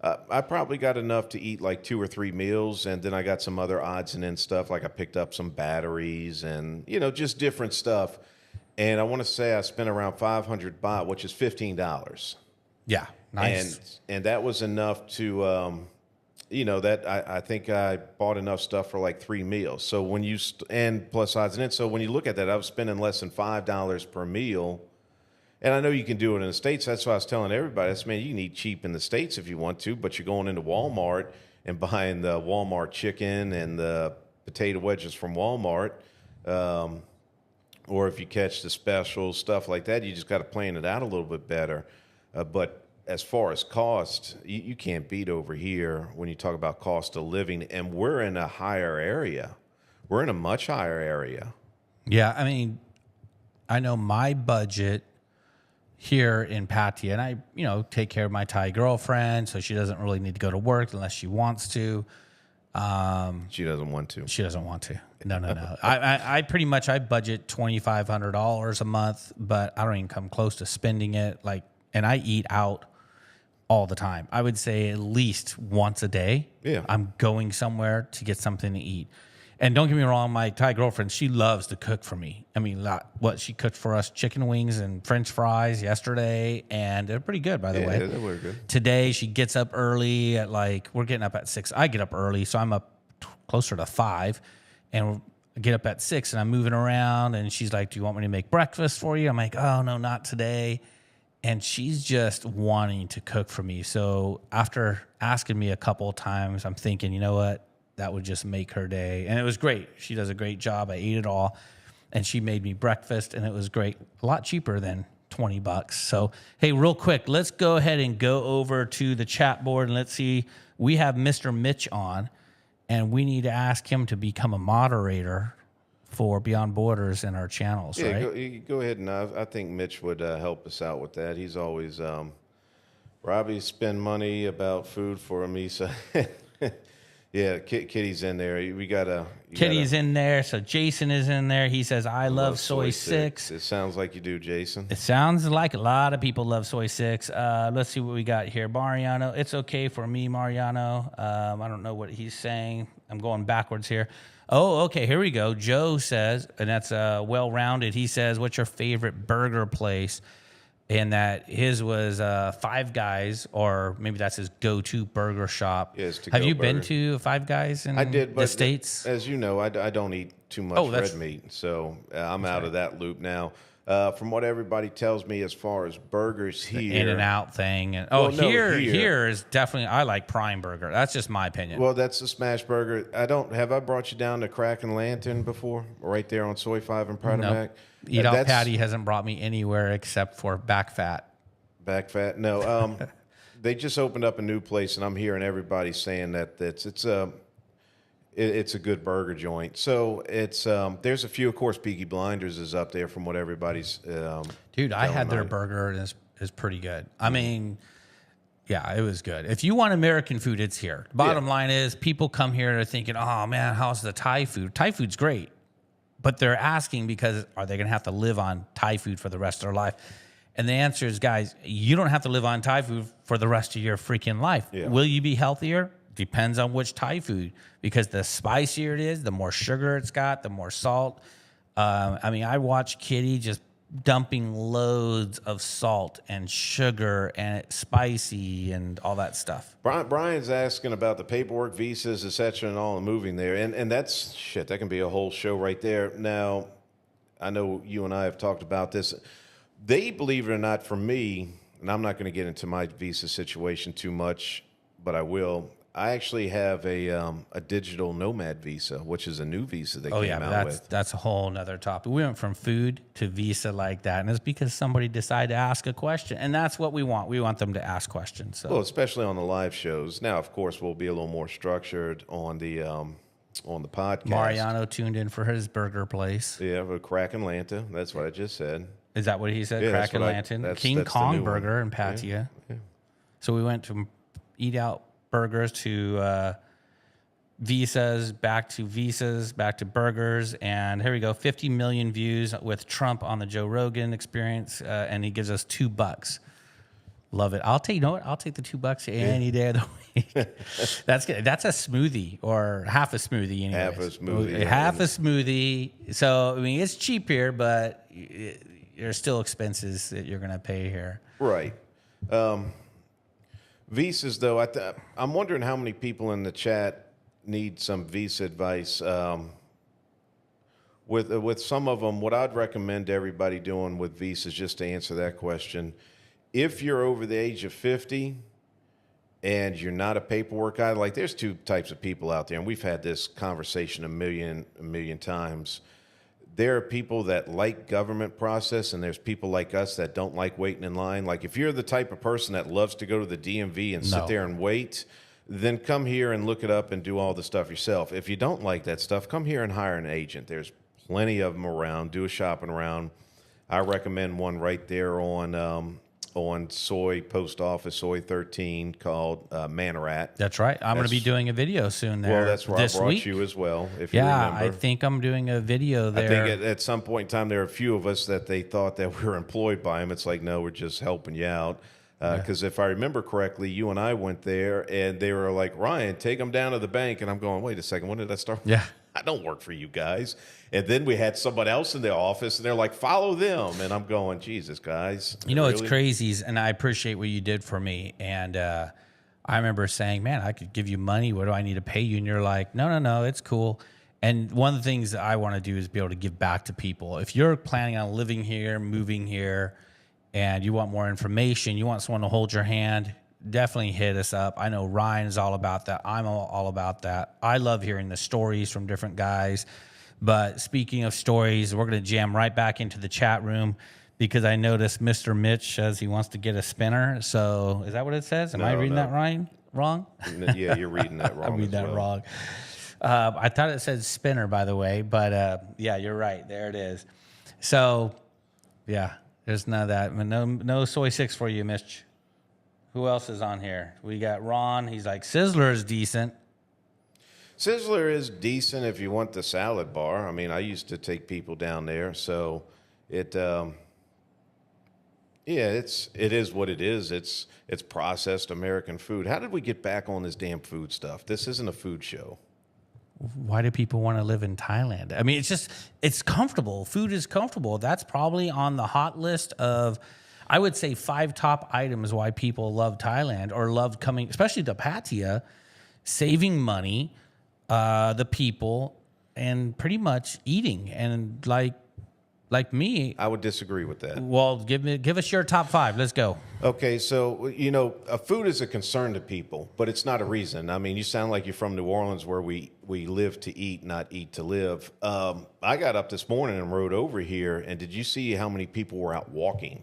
I probably got enough to eat like 2 or 3 meals, and then I got some other odds and ends stuff. Like I picked up some batteries and, just different stuff. And I want to say I spent around 500 baht, which is $15. Yeah, nice. And that was enough to, I think I bought enough stuff for like 3 meals. So when you, and plus odds and ends. So when you look at that, I was spending less than $5 per meal. And I know you can do it in the States. That's why I was telling everybody, man, you can eat cheap in the States if you want to, but you're going into Walmart and buying the Walmart chicken and the potato wedges from Walmart. Or if you catch the special stuff like that, you just got to plan it out a little bit better. But as far as cost, you can't beat over here when you talk about cost of living. And we're in a higher area. We're in a much higher area. Yeah, I mean, I know my budget here in Pattaya, and I, take care of my Thai girlfriend, so she doesn't really need to go to work unless she wants to. She doesn't want to. She doesn't want to. No. I pretty much I budget $2,500 a month, but I don't even come close to spending it. And I eat out all the time. I would say at least once a day. Yeah. I'm going somewhere to get something to eat. And don't get me wrong, my Thai girlfriend, she loves to cook for me. I mean, she cooked for us chicken wings and French fries yesterday, and they're pretty good, by the way. Yeah, they were good. Today, she gets up early at we're getting up at 6. I get up early, so I'm up closer to 5, and I get up at 6, and I'm moving around, and she's like, do you want me to make breakfast for you? I'm like, oh, no, not today. And she's just wanting to cook for me. So after asking me a couple of times, I'm thinking, you know what? That would just make her day. And it was great. She does a great job. I ate it all. And she made me breakfast, and it was great. A lot cheaper than $20. So, hey, real quick, let's go ahead and go over to the chat board, and let's see. We have Mr. Mitch on, and we need to ask him to become a moderator for Beyond Borders in our channels, right? Go ahead, and I think Mitch would help us out with that. He's always, Robbie spend money about food for me, so... Yeah, Kitty's in there. Kitty's in there. So Jason is in there. He says, I love soy 6. It sounds like you do, Jason. It sounds like a lot of people love soy 6. Let's see what we got here. Mariano, it's okay for me, Mariano. I don't know what he's saying. I'm going backwards here. Oh, okay, here we go. Joe says, and that's well-rounded. He says, what's your favorite burger place? And that his was Five Guys, or maybe that's his go-to burger shop. Yes, Have you been to Five Guys in the States? As you know, I don't eat too much red meat, so I'm out of that loop now. From what everybody tells me as far as burgers here. The In-N-Out thing. And, here is definitely, I like Prime Burger. That's just my opinion. Well, that's the smash burger. Have I brought you down to Crack and Lantern before? Right there on Soy 5 and Prada Mac? Eat Out Patty hasn't brought me anywhere except for Back Fat. Back Fat? No. They just opened up a new place, and I'm hearing everybody saying that it's a good burger joint. So it's there's a few, of course. Peaky Blinders is up there from what everybody's. Dude, I had their burger, and it's pretty good. I mean, yeah, it was good. If you want American food, it's here. Bottom line is, people come here and are thinking, oh man, how's the Thai food? Thai food's great. But they're asking because are they going to have to live on Thai food for the rest of their life? And the answer is, guys, you don't have to live on Thai food for the rest of your freaking life. Yeah. Will you be healthier? depends on which Thai food, because the spicier it is, the more sugar it's got, the more salt. I mean, I watch Kitty just dumping loads of salt and sugar and it's spicy and all that stuff. Brian's asking about the paperwork, visas, et cetera, and all, and moving there. And that's shit. That can be a whole show right there. Now, I know you and I have talked about this. They, believe it or not, for me, and I'm not going to get into my visa situation too much, but I will. I actually have a digital nomad visa, which is a new visa that came out with. That's a whole nother topic. We went from food to visa like that, and it's because somebody decided to ask a question, and that's what we want. We want them to ask questions. So. Well, especially on the live shows. Now, of course, we'll be a little more structured on the podcast. Mariano tuned in for his burger place. Yeah, a Crack Atlanta. That's what I just said. Is that what he said? Yeah, Crack Atlanta. King Kong Burger in Pattaya. Yeah. So we went to eat out burgers to visas, back to burgers. And here we go. 50 million views with Trump on the Joe Rogan Experience. And he gives us $2. Love it. I'll take, you know what? I'll take the $2 any day of the week. That's good. That's a smoothie or half a smoothie. Anyways. Half a smoothie. Half a smoothie. So, I mean, it's cheap here, but there's still expenses that you're going to pay here. Right. Visas, though, I'm wondering how many people in the chat need some visa advice. With some of them, what I'd recommend everybody doing with visas, just to answer that question, if you're over the age of 50 and you're not a paperwork guy, like there's two types of people out there, and we've had this conversation a million times. There are people that like government process, and there's people like us that don't like waiting in line. Like if you're the type of person that loves to go to the DMV and sit there and wait, then come here and look it up and do all the stuff yourself. If you don't like that stuff, come here and hire an agent. There's plenty of them around. Do a shopping around. I recommend one right there on Soy Post Office, Soy 13, called Manorat. That's right. I'm going to be doing a video soon there. Well, that's where I brought you as well, if you remember. I think I'm doing a video there. I think at some point in time, there are a few of us that they thought that we were employed by them. It's like, no, we're just helping you out. Because if I remember correctly, you and I went there, and they were like, Ryan, take them down to the bank. And I'm going, wait a second, when did I start? Yeah. I don't work for you guys. And then we had someone else in the office, and they're like, follow them. And I'm going, Jesus, guys. You know, really? It's crazy, and I appreciate what you did for me. And I remember saying, man, I could give you money. What do I need to pay you? And you're like, no, it's cool. And one of the things that I want to do is be able to give back to people. If you're planning on living here, moving here, and you want more information, you want someone to hold your hand, definitely hit us up. I know Ryan is all about that. I'm all about that. I love hearing the stories from different guys. But speaking of stories, we're going to jam right back into the chat room because I noticed Mr. Mitch says he wants to get a spinner. So is that what it says? Am I reading that wrong? Yeah, you're reading that wrong. I read that wrong. I thought it said spinner, by the way. But yeah, you're right. There it is. So, yeah, there's none of that. No soy 6 for you, Mitch. Who else is on here? We got Ron. He's like, Sizzler is decent. Sizzler is decent if you want the salad bar. I mean, I used to take people down there, so it is what it is. It's processed American food. How did we get back on this damn food stuff? This isn't a food show. Why do people want to live in Thailand? I mean, it's comfortable. Food is comfortable. That's probably on the hot list of, I would say, 5 top items why people love Thailand or love coming, especially to Pattaya, saving money, the people, and pretty much eating. And like me, I would disagree with that. Well, give us your top 5. Let's go. Okay, so food is a concern to people, but it's not a reason. I mean, you sound like you're from New Orleans, where we live to eat, not eat to live. I got up this morning and rode over here, and did you see how many people were out walking?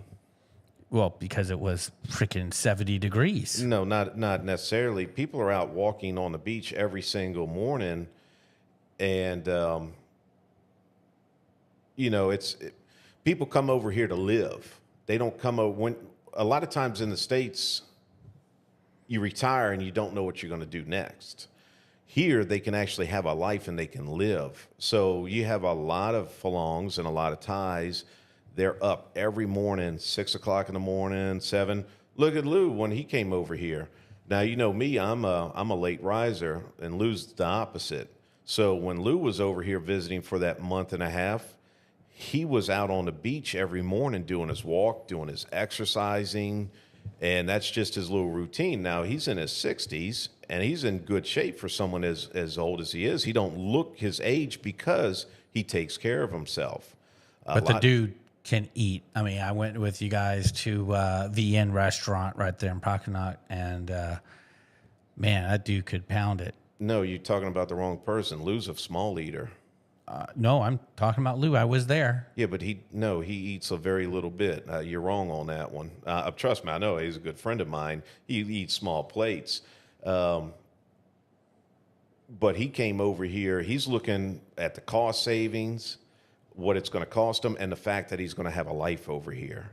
Well, because it was freaking 70 degrees. No, not necessarily. People are out walking on the beach every single morning, and people come over here to live. They don't come over a lot of times in the States, you retire and you don't know what you're going to do next. Here, they can actually have a life and they can live. So you have a lot of Falongs and a lot of Thais. They're up every morning, 6 o'clock in the morning, 7. Look at Lou when he came over here. Now, you know me, I'm a late riser, and Lou's the opposite. So when Lou was over here visiting for that month and a half, he was out on the beach every morning doing his walk, doing his exercising, and that's just his little routine. Now he's in his 60s, and he's in good shape for someone as old as he is. He don't look his age because he takes care of himself. But the dude can eat. I mean, I went with you guys to the Inn restaurant right there in Pattaya, and man, that dude could pound it. No, you're talking about the wrong person. Lou's a small eater. No, I'm talking about Lou. I was there. Yeah, but he eats a very little bit. You're wrong on that one. Trust me, I know he's a good friend of mine. He eats small plates. But he came over here. He's looking at the cost savings, what it's going to cost him, and the fact that he's going to have a life over here.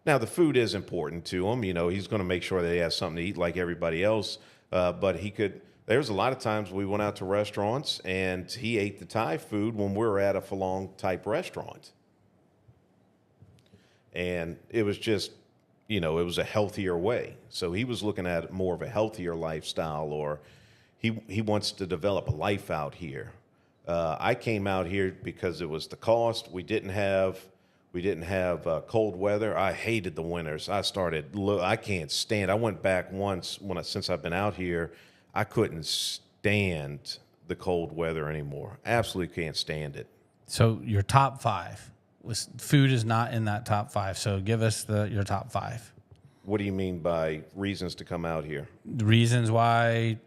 Now, the food is important to him. You know, he's going to make sure that he has something to eat like everybody else. But he could. There's a lot of times we went out to restaurants and he ate the Thai food when we were at a Phalong type restaurant. And it was just, you know, it was a healthier way. So he was looking at more of a healthier lifestyle, or he wants to develop a life out here. I came out here because it was the cost. We didn't have cold weather. I hated the winters. I can't stand. I went back once since I've been out here. I couldn't stand the cold weather anymore. Absolutely can't stand it. So your top five food is not in that top five. So give us your top five. What do you mean by reasons to come out here? The reasons why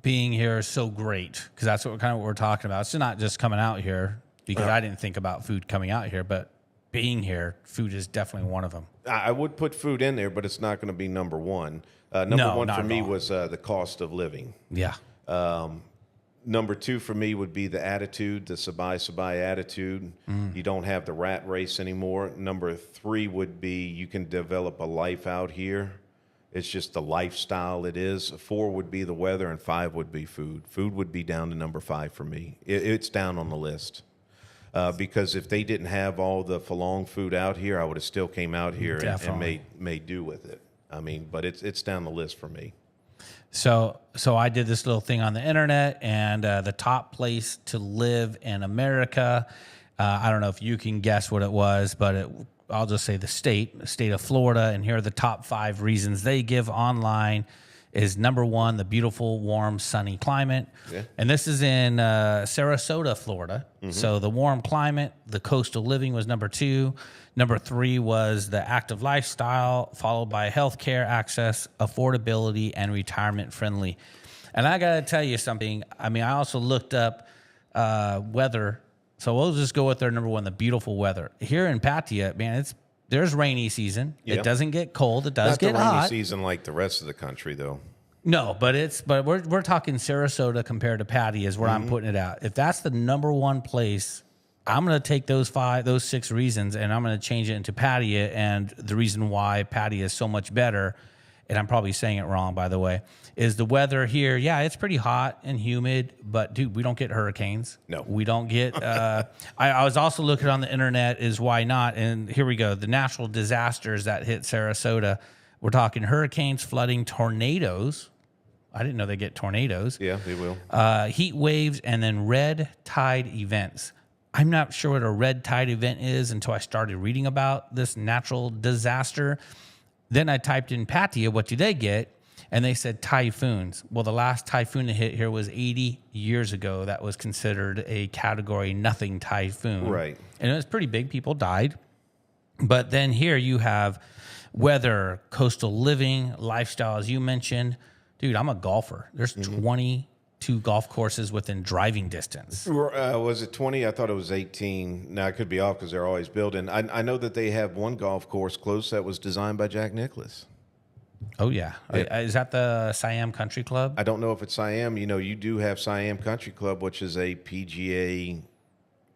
being here is so great, because that's what we're talking about. It's not just coming out here, because I didn't think about food coming out here, but being here, food is definitely one of them. I would put food in there, but it's not going to be number one. Number one for me was the cost of living. Yeah. Number two for me would be the attitude, the sabai attitude. You don't have the rat race anymore. Number three would be you can develop a life out here. It's just the lifestyle it is. Four would be the weather, and five would be food. Food would be down to number five for me. It's down on the list. Because if they didn't have all the Phalong food out here, I would have still came out here and made do with it. I mean, but it's down the list for me. So I did this little thing on the internet, and the top place to live in America. I don't know if you can guess what it was, but I'll just say the state of Florida. And here are the top 5 reasons they give online. Is number 1, the beautiful, warm, sunny climate. Yeah. And this is in Sarasota, Florida. Mm-hmm. So the warm climate, the coastal living was number 2. Number 3 was the active lifestyle, followed by healthcare access, affordability, and retirement friendly. And I got to tell you something. I mean, I also looked up weather. So we'll just go with their number 1, the beautiful weather. Here in Pattaya, man, there's rainy season. Yep. It doesn't get cold. It does get hot. Not the rainy season like the rest of the country, though. No, but we're talking Sarasota compared to Pattaya is where I'm putting it out. If that's the number 1 place, I'm going to take those 6 reasons, and I'm going to change it into Pattaya. And the reason why Pattaya is so much better, and I'm probably saying it wrong, by the way, is the weather here. Yeah, it's pretty hot and humid, but dude, we don't get hurricanes. No, we don't get. I was also looking on the internet is why not, and here we go. The natural disasters that hit Sarasota. We're talking hurricanes, flooding, tornadoes. I didn't know they get tornadoes. Yeah, they will. Heat waves, and then red tide events. I'm not sure what a red tide event is until I started reading about this natural disaster. Then I typed in Pattaya, what do they get? And they said typhoons. Well, the last typhoon to hit here was 80 years ago. That was considered a category nothing typhoon. Right. And it was pretty big. People died. But then here you have weather, coastal living, lifestyle, as you mentioned. Dude, I'm a golfer. There's 22 golf courses within driving distance. Was it 20? I thought it was 18. Now, I could be off because they're always building. I know that they have one golf course close that was designed by Jack Nicklaus. Oh, yeah. Is that the Siam Country Club? I don't know if it's Siam. You know, you do have Siam Country Club, which is a PGA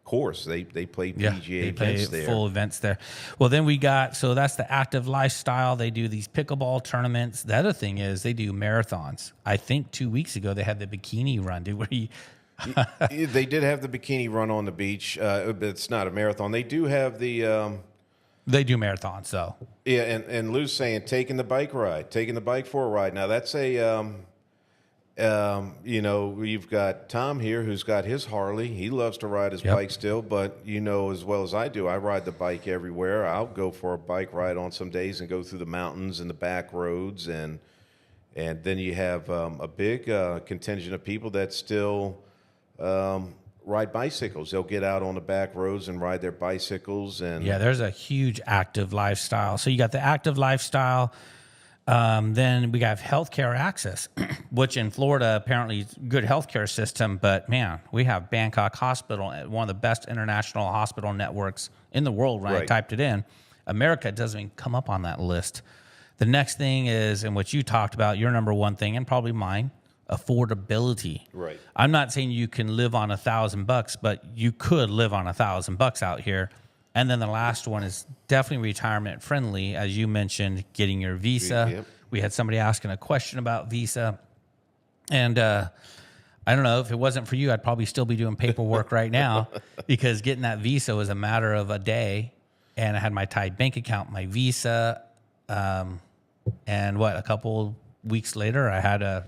course. They play PGA events there. Full events there. Well, then so that's the active lifestyle. They do these pickleball tournaments. The other thing is they do marathons. I think 2 weeks ago they had the bikini run, dude, where They did have the bikini run on the beach. But it's not a marathon. They do have the They do marathons, though. Yeah, and Lou's saying taking the bike for a ride. Now that's a you've got Tom here who's got his Harley. He loves to ride his bike still, but as well as I do, I ride the bike everywhere. I'll go for a bike ride on some days and go through the mountains and the back roads, and then you have a big contingent of people that still ride bicycles. They'll get out on the back roads and ride their bicycles. And yeah, there's a huge active lifestyle. So you got the active lifestyle. Then we have healthcare access, which in Florida apparently is a good healthcare system. But man, we have Bangkok Hospital, one of the best international hospital networks in the world. When I typed it in, America doesn't even come up on that list. The next thing is, and what you talked about, your number one thing, and probably mine, affordability. Right. I'm not saying you can live on $1,000, but you could live on $1,000 out here. And then the last one is definitely retirement friendly, as you mentioned, getting your visa. Yep. We had somebody asking a question about visa, and I don't know, if it wasn't for you, I'd probably still be doing paperwork right now, because getting that visa was a matter of a day. And I had my Thai bank account, my visa, and a couple weeks later, I had a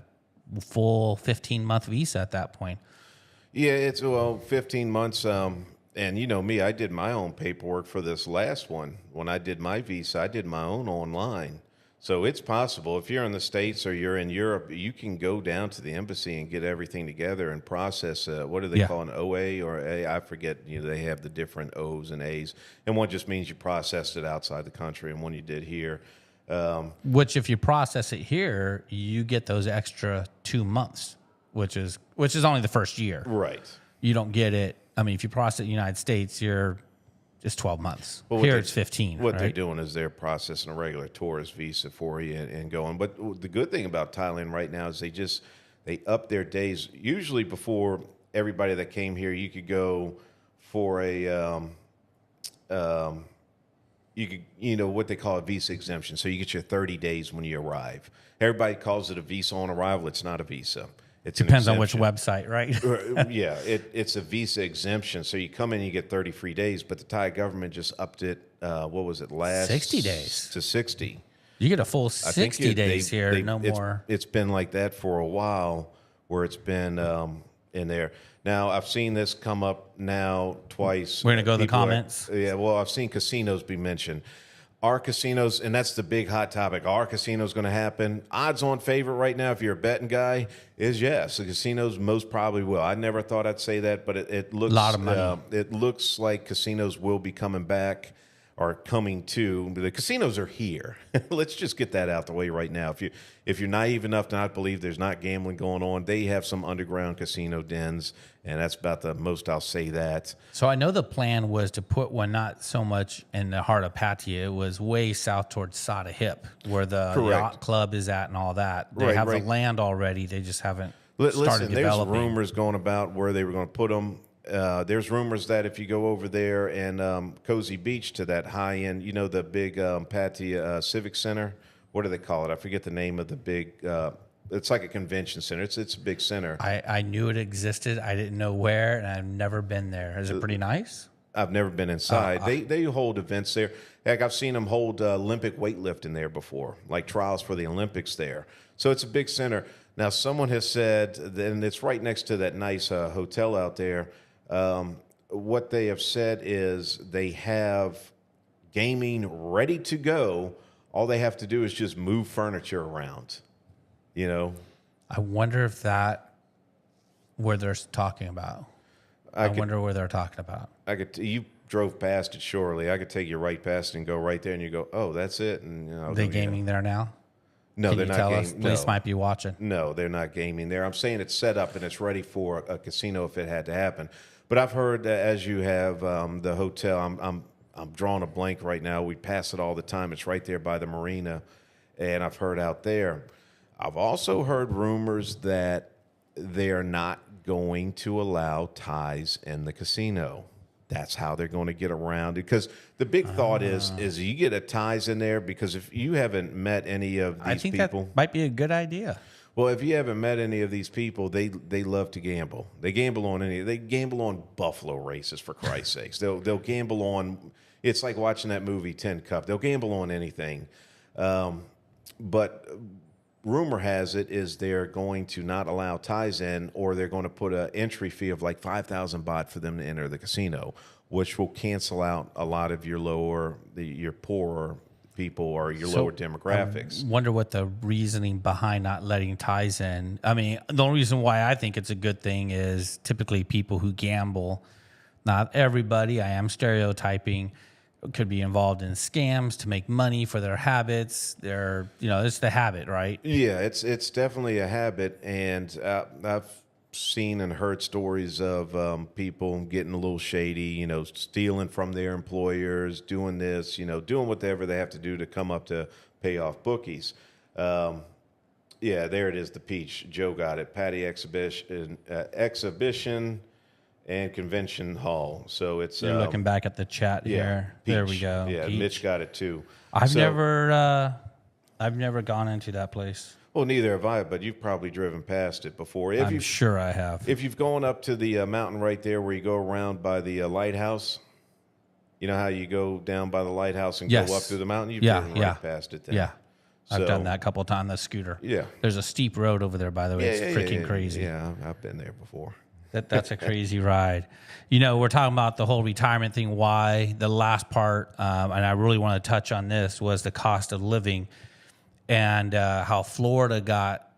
full 15-month visa at that point. Yeah, it's 15 months. And you know me, I did my own paperwork for this last one. When I did my visa, I did my own online. So it's possible. If you're in the States or you're in Europe, you can go down to the embassy and get everything together and process, what do they call an OA or A? I forget. They have the different O's and A's. And one just means you processed it outside the country, and one you did here. Which, if you process it here, you get those extra 2 months, which is only the first year. Right. You don't get it. I mean, if you process it in the United States, it's 12 months. Well, here it's 15. What right? they're doing is they're processing a regular tourist visa for you and going. But the good thing about Thailand right now is they up their days. Usually before, everybody that came here, you could go for a what they call a visa exemption. So you get your 30 days when you arrive. Everybody calls it a visa on arrival. It's not a visa. It depends on which website, right? Yeah, it's a visa exemption. So you come in, you get 30 free days, but the Thai government just upped it, what was it, 60 days. To 60. You get a full 60 days here, no more. It's been like that for a while, where it's been in there. Now, I've seen this come up now twice. We're going to go to the comments. I've seen casinos be mentioned. Are casinos, and that's the big hot topic, are casinos going to happen? Odds-on favorite right now, if you're a betting guy, is yes. The casinos most probably will. I never thought I'd say that, but it looks... A lot of money. It looks like casinos will be coming back, or coming to. The casinos are here. Let's just get that out the way right now. If you're naive enough to not believe there's not gambling going on, they have some underground casino dens, and that's about the most I'll say that. So I know the plan was to put one not so much in the heart of Pattaya. It was way south towards Sada Hip, where the yacht club is at and all that. They have the land already. They just haven't started developing. There's rumors going about where they were going to put them. There's rumors that if you go over there and Cozy Beach to that high end, the big Pattaya Civic Center, what do they call it? I forget the name of the big. It's like a convention center. It's a big center. I knew it existed. I didn't know where, and I've never been there. Is it pretty nice? I've never been inside. They hold events there. Heck, I've seen them hold Olympic weightlifting there before, like trials for the Olympics there. So it's a big center. Now, someone has said, and it's right next to that nice hotel out there. What they have said is they have gaming ready to go. All they have to do is just move furniture around. I wonder if where they're talking about. I wonder where they're talking about. You drove past it, surely. I could take you right past it and go right there, and you go, oh, that's it. And they gaming there now? No, Can they're you not tell gaming. us? Police might be watching. No, they're not gaming there. I'm saying it's set up and it's ready for a casino if it had to happen. But I've heard that, as you have the hotel. I'm drawing a blank right now. We pass it all the time. It's right there by the marina, and I've heard out there. I've also heard rumors that they're not going to allow Thais in the casino. That's how they're going to get around it. Because the big thought is you get a Thais in there, because if you haven't met any of these people. That might be a good idea. Well, if you haven't met any of these people, they love to gamble. They gamble on they gamble on buffalo races, for Christ's sakes. They'll gamble on. It's like watching that movie Tin Cup. They'll gamble on anything. But rumor has it is they're going to not allow Thais in, or they're going to put an entry fee of like 5,000 baht for them to enter the casino, which will cancel out a lot of your your poorer people or your lower demographics. I wonder what the reasoning behind not letting Thais in. I mean, the only reason why I think it's a good thing is typically people who gamble, not everybody, I am stereotyping, could be involved in scams to make money for their habits. It's the habit, right? Yeah, it's definitely a habit, and I've seen and heard stories of people getting a little shady, stealing from their employers, doing this, doing whatever they have to do to come up to pay off bookies. Yeah, there it is, the peach. Joe got it. Pattaya exhibition and convention hall. So it's You're looking back at the chat here. Peach. There we go. Yeah, Peach. Mitch got it too. I've never gone into that place. Well, neither have I, but you've probably driven past it before. I'm sure I have. If you've gone up to the mountain right there where you go around by the lighthouse, you know how you go down by the lighthouse and go up through the mountain? You've driven right past it then. Yeah. I've done that a couple of times, the scooter. Yeah. There's a steep road over there, by the way. It's freaking crazy. Yeah, I've been there before. That's a crazy ride. We're talking about the whole retirement thing, why the last part, and I really want to touch on this, was the cost of living and how Florida got,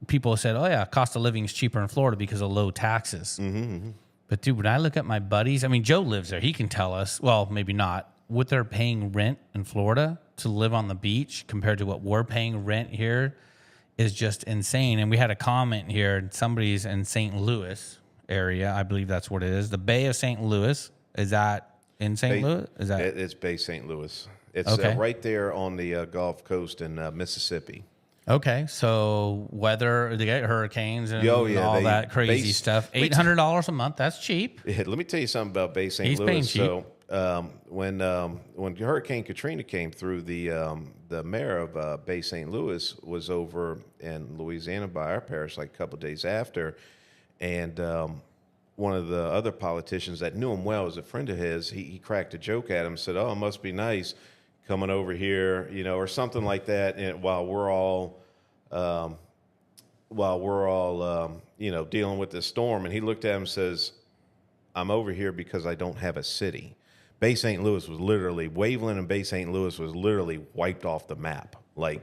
people said, oh yeah, cost of living is cheaper in Florida because of low taxes. Mm-hmm. But dude, when I look at my buddies, I mean, Joe lives there. He can tell us, well, maybe not, what they're paying rent in Florida to live on the beach compared to what we're paying rent here is just insane. And we had a comment here, somebody's in St. Louis area. I believe that's what it is. The Bay of St. Louis. Is that in St. Louis? Is that? It's Bay St. Louis. It's right there on the Gulf Coast in Mississippi. Okay, so weather, they get hurricanes and all that crazy stuff. $800 a month, that's cheap. Yeah, let me tell you something about Bay St. Louis. Paying cheap. So when Hurricane Katrina came through, the mayor of Bay St. Louis was over in Louisiana by our parish like a couple of days after, and one of the other politicians that knew him well, was a friend of his, he cracked a joke at him, said, oh, it must be nice coming over here, or something like that, and while we're all dealing with this storm. And he looked at him and says, I'm over here because I don't have a city. Bay St. Louis was literally, Waveland and Bay St. Louis was literally wiped off the map, like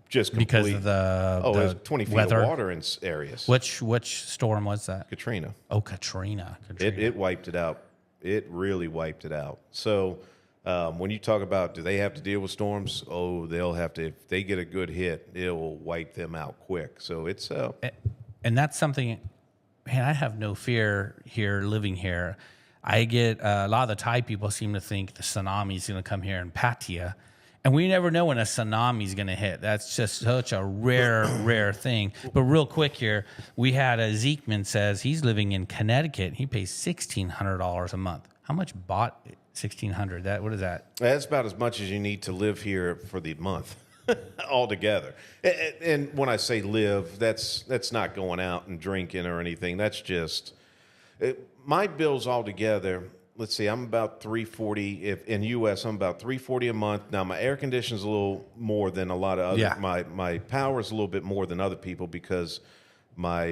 just complete. Because of the it was 20 feet weather. Of water in areas. Which storm was that? Katrina. Oh, Katrina. It wiped it out. It really wiped it out. So when you talk about, do they have to deal with storms? Oh, they'll have to. If they get a good hit, it'll wipe them out quick. So it's and that's something, man, I have no fear here living here. I get a lot of the Thai people seem to think the tsunami is going to come here in Pattaya, and we never know when a tsunami is going to hit. That's just such a rare thing. But real quick here, we had a Zeekman says he's living in Connecticut. He pays $1,600 a month. How much baht? 1,600. What is that? That's about as much as you need to live here for the month altogether. And when I say live, that's not going out and drinking or anything. That's just my bills altogether. Let's see, I'm about $340. If in U.S., I'm about $340 a month. Now my air conditioning's a little more than a lot of other. Yeah. My power is a little bit more than other people because my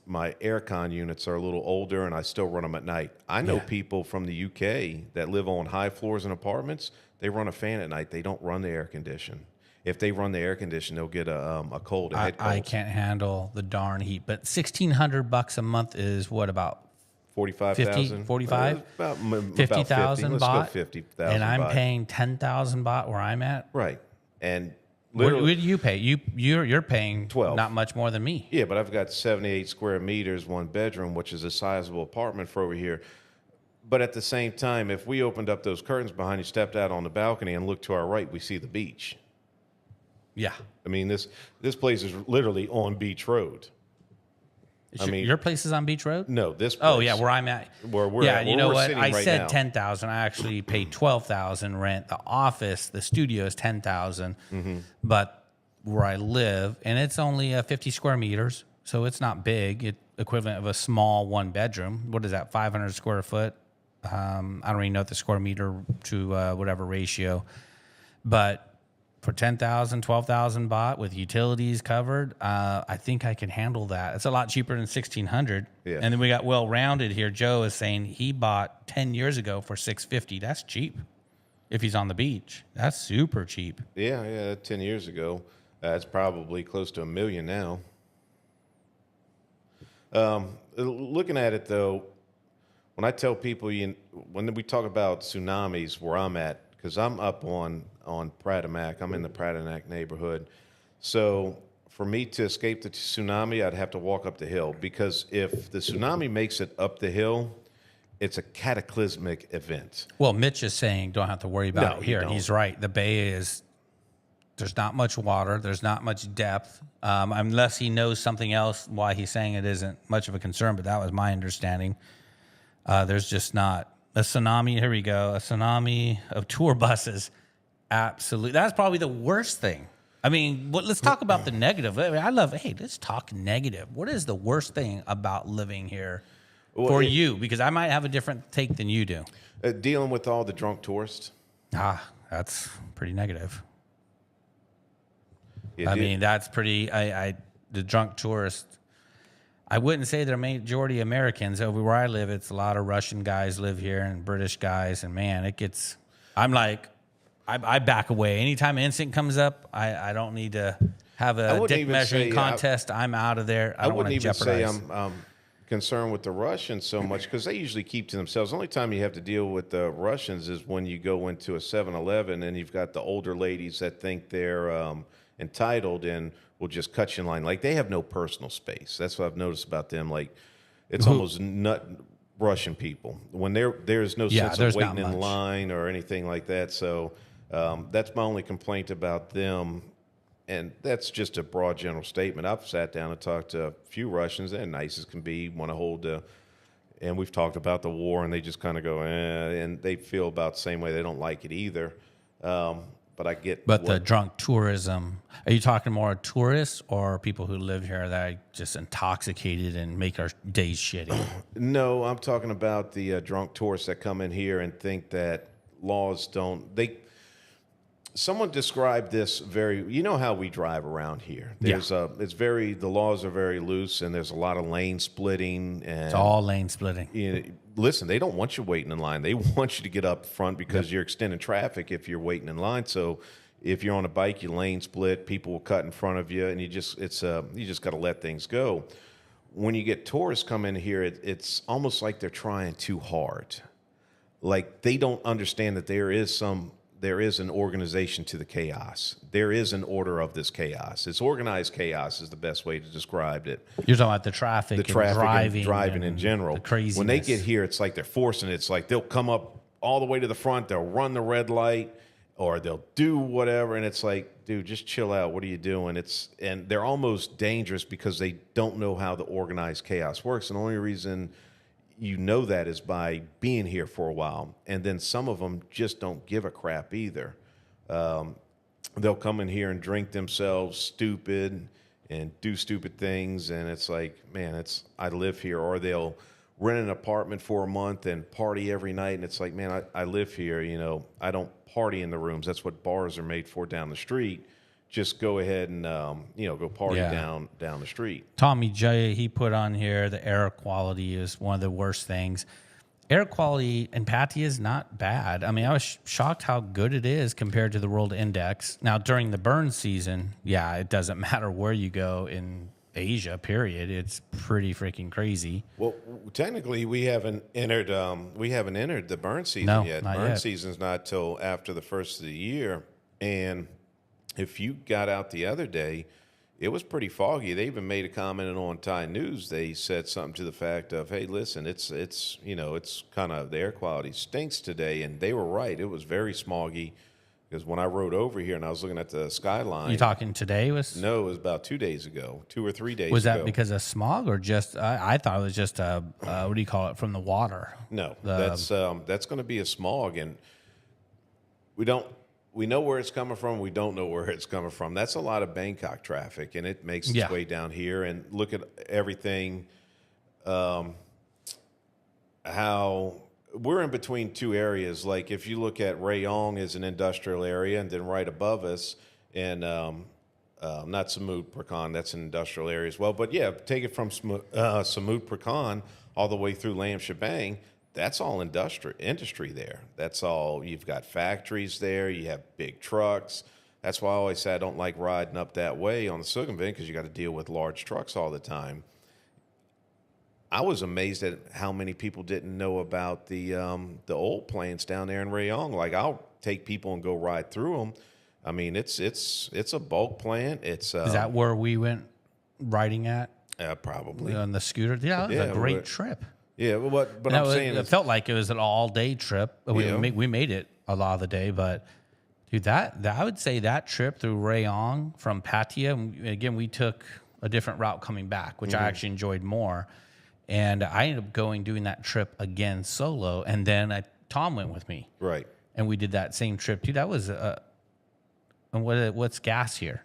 aircon units are a little older and I still run them at night. I know people from the UK that live on high floors in apartments. They run a fan at night. They don't run the air condition. If they run the air condition, they'll get a cold. I can't handle the darn heat. But $1,600 a month is what, about 45,000, 45, about 50,000 baht. Let's go 50,000. And I'm paying 10,000 baht where I'm at. Right, and What do you pay? You're paying 12. Not much more than me. Yeah, but I've got 78 square meters, one bedroom, which is a sizable apartment for over here. But at the same time, if we opened up those curtains behind you, stepped out on the balcony and looked to our right, we see the beach. Yeah. I mean, this place is literally on Beach Road. Your place is on Beach Road? No, this place. Oh, yeah, where I'm at. Where we're yeah, at, you know we're what? sitting I right said now. 10,000. I actually paid 12,000 rent. The office, the studio is 10,000. Mm-hmm. But where I live, and it's only 50 square meters, so it's not big. It's equivalent of a small one bedroom. What is that, 500 square foot? I don't really know the square meter to whatever ratio, but for 10,000, 12,000 baht with utilities covered, I think I can handle that. It's a lot cheaper than 1,600. Yeah. And then we got well-rounded here. Joe is saying he bought 10 years ago for 650. That's cheap. If he's on the beach, that's super cheap. Yeah, 10 years ago. It's probably close to $1 million now. Looking at it, though, when I tell people, when we talk about tsunamis where I'm at, because I'm up on Pattaya, I'm in the Pattaya neighborhood. So for me to escape the tsunami, I'd have to walk up the hill, because if the tsunami makes it up the hill, it's a cataclysmic event. Well, Mitch is saying don't have to worry about it here. you don't. He's right. The bay is, there's not much water. There's not much depth, unless he knows something else why he's saying it isn't much of a concern, but that was my understanding. There's just not a tsunami. Here we go. A tsunami of tour buses. Absolutely. That's probably the worst thing. I mean, let's talk about the negative. Let's talk negative. What is the worst thing about living here for you? Because I might have a different take than you do. Dealing with all the drunk tourists. That's pretty negative. I mean, that's pretty, the drunk tourists, I wouldn't say they're majority Americans. Over where I live, it's a lot of Russian guys live here and British guys. And man, I'm like, I back away. Anytime an incident comes up, I don't need to have a dick measuring contest. I'm out of there. I don't want to jeopardize. I wouldn't even say I'm concerned with the Russians so much, because they usually keep to themselves. The only time you have to deal with the Russians is when you go into a 7-Eleven and you've got the older ladies that think they're entitled and will just cut you in line. Like, they have no personal space. That's what I've noticed about them. Like, it's almost nut Russian people when there's no sense of waiting in line or anything like that. So that's my only complaint about them. And that's just a broad general statement. I've sat down and talked to a few Russians. They're nice as can be, want to hold and we've talked about the war, and they just kind of go, and they feel about the same way. They don't like it either. But I get. But the drunk tourism, are you talking more tourists or people who live here that are just intoxicated and make our days shitty? No, I'm talking about the drunk tourists that come in here and think that laws don't. Someone described this you know how we drive around here. The laws are very loose, and there's a lot of lane splitting. And it's all lane splitting. Listen, they don't want you waiting in line. They want you to get up front because you're extending traffic if you're waiting in line. So if you're on a bike, you lane split, people will cut in front of you, and you just got to let things go. When you get tourists come in here, it's almost like they're trying too hard. Like, they don't understand that there is an organization to the chaos. There is an order of this chaos. It's organized chaos is the best way to describe it. You're talking about the traffic and driving in general. The craziness. When they get here, it's like they're forcing it. It's like they'll come up all the way to the front, they'll run the red light, or they'll do whatever, and it's like, dude, just chill out. What are you doing? And they're almost dangerous because they don't know how the organized chaos works. And the only reason you know that is by being here for a while. And then some of them just don't give a crap either. They'll come in here and drink themselves stupid and do stupid things. And it's like, man, I live here. Or they'll rent an apartment for a month and party every night. And it's like, man, I live here. I don't party in the rooms. That's what bars are made for down the street. Just go ahead and, go party down the street. Tommy J, he put on here, the air quality is one of the worst things. Air quality in Pattaya is not bad. I mean, I was shocked how good it is compared to the World Index. Now, during the burn season, it doesn't matter where you go in Asia, period. It's pretty freaking crazy. Well, technically, we haven't entered the burn season yet. Burn season's not till after the first of the year. And if you got out the other day, it was pretty foggy. They even made a comment on Thai News. They said something to the fact of, hey, listen, it's kind of the air quality stinks today. And they were right. It was very smoggy, because when I rode over here and I was looking at the skyline. You talking today? No, it was about 2 days ago, 2 or 3 days ago. Was that because of smog, or just, I thought it was just, what do you call it, from the water? No, that's going to be a smog. And we don't, we know where it's coming from. We don't know where it's coming from. That's a lot of Bangkok traffic, and it makes its way down here. And look at everything. How we're in between two areas. Like if you look at Rayong as an industrial area, and then right above us, and not Samut Prakan, that's an industrial area as well. But yeah, take it from Samut Prakan all the way through Lam Shebang. That's all industry there. That's all. You've got factories there. You have big trucks. That's why I always say I don't like riding up that way on the Sukhumvit, because you got to deal with large trucks all the time. I was amazed at how many people didn't know about the oil plants down there in Rayong. Like, I'll take people and go ride through them. I mean, it's a bulk plant. Is that where we went riding at? Probably on the scooter. Yeah, it was a great trip. Yeah, but I'm saying it felt like it was an all-day trip. We made it a lot of the day, but dude, that I would say that trip through Rayong from Pattaya. Again, we took a different route coming back, which I actually enjoyed more. And I ended up doing that trip again solo, and then Tom went with me. Right. And we did that same trip too. That was and what's gas here?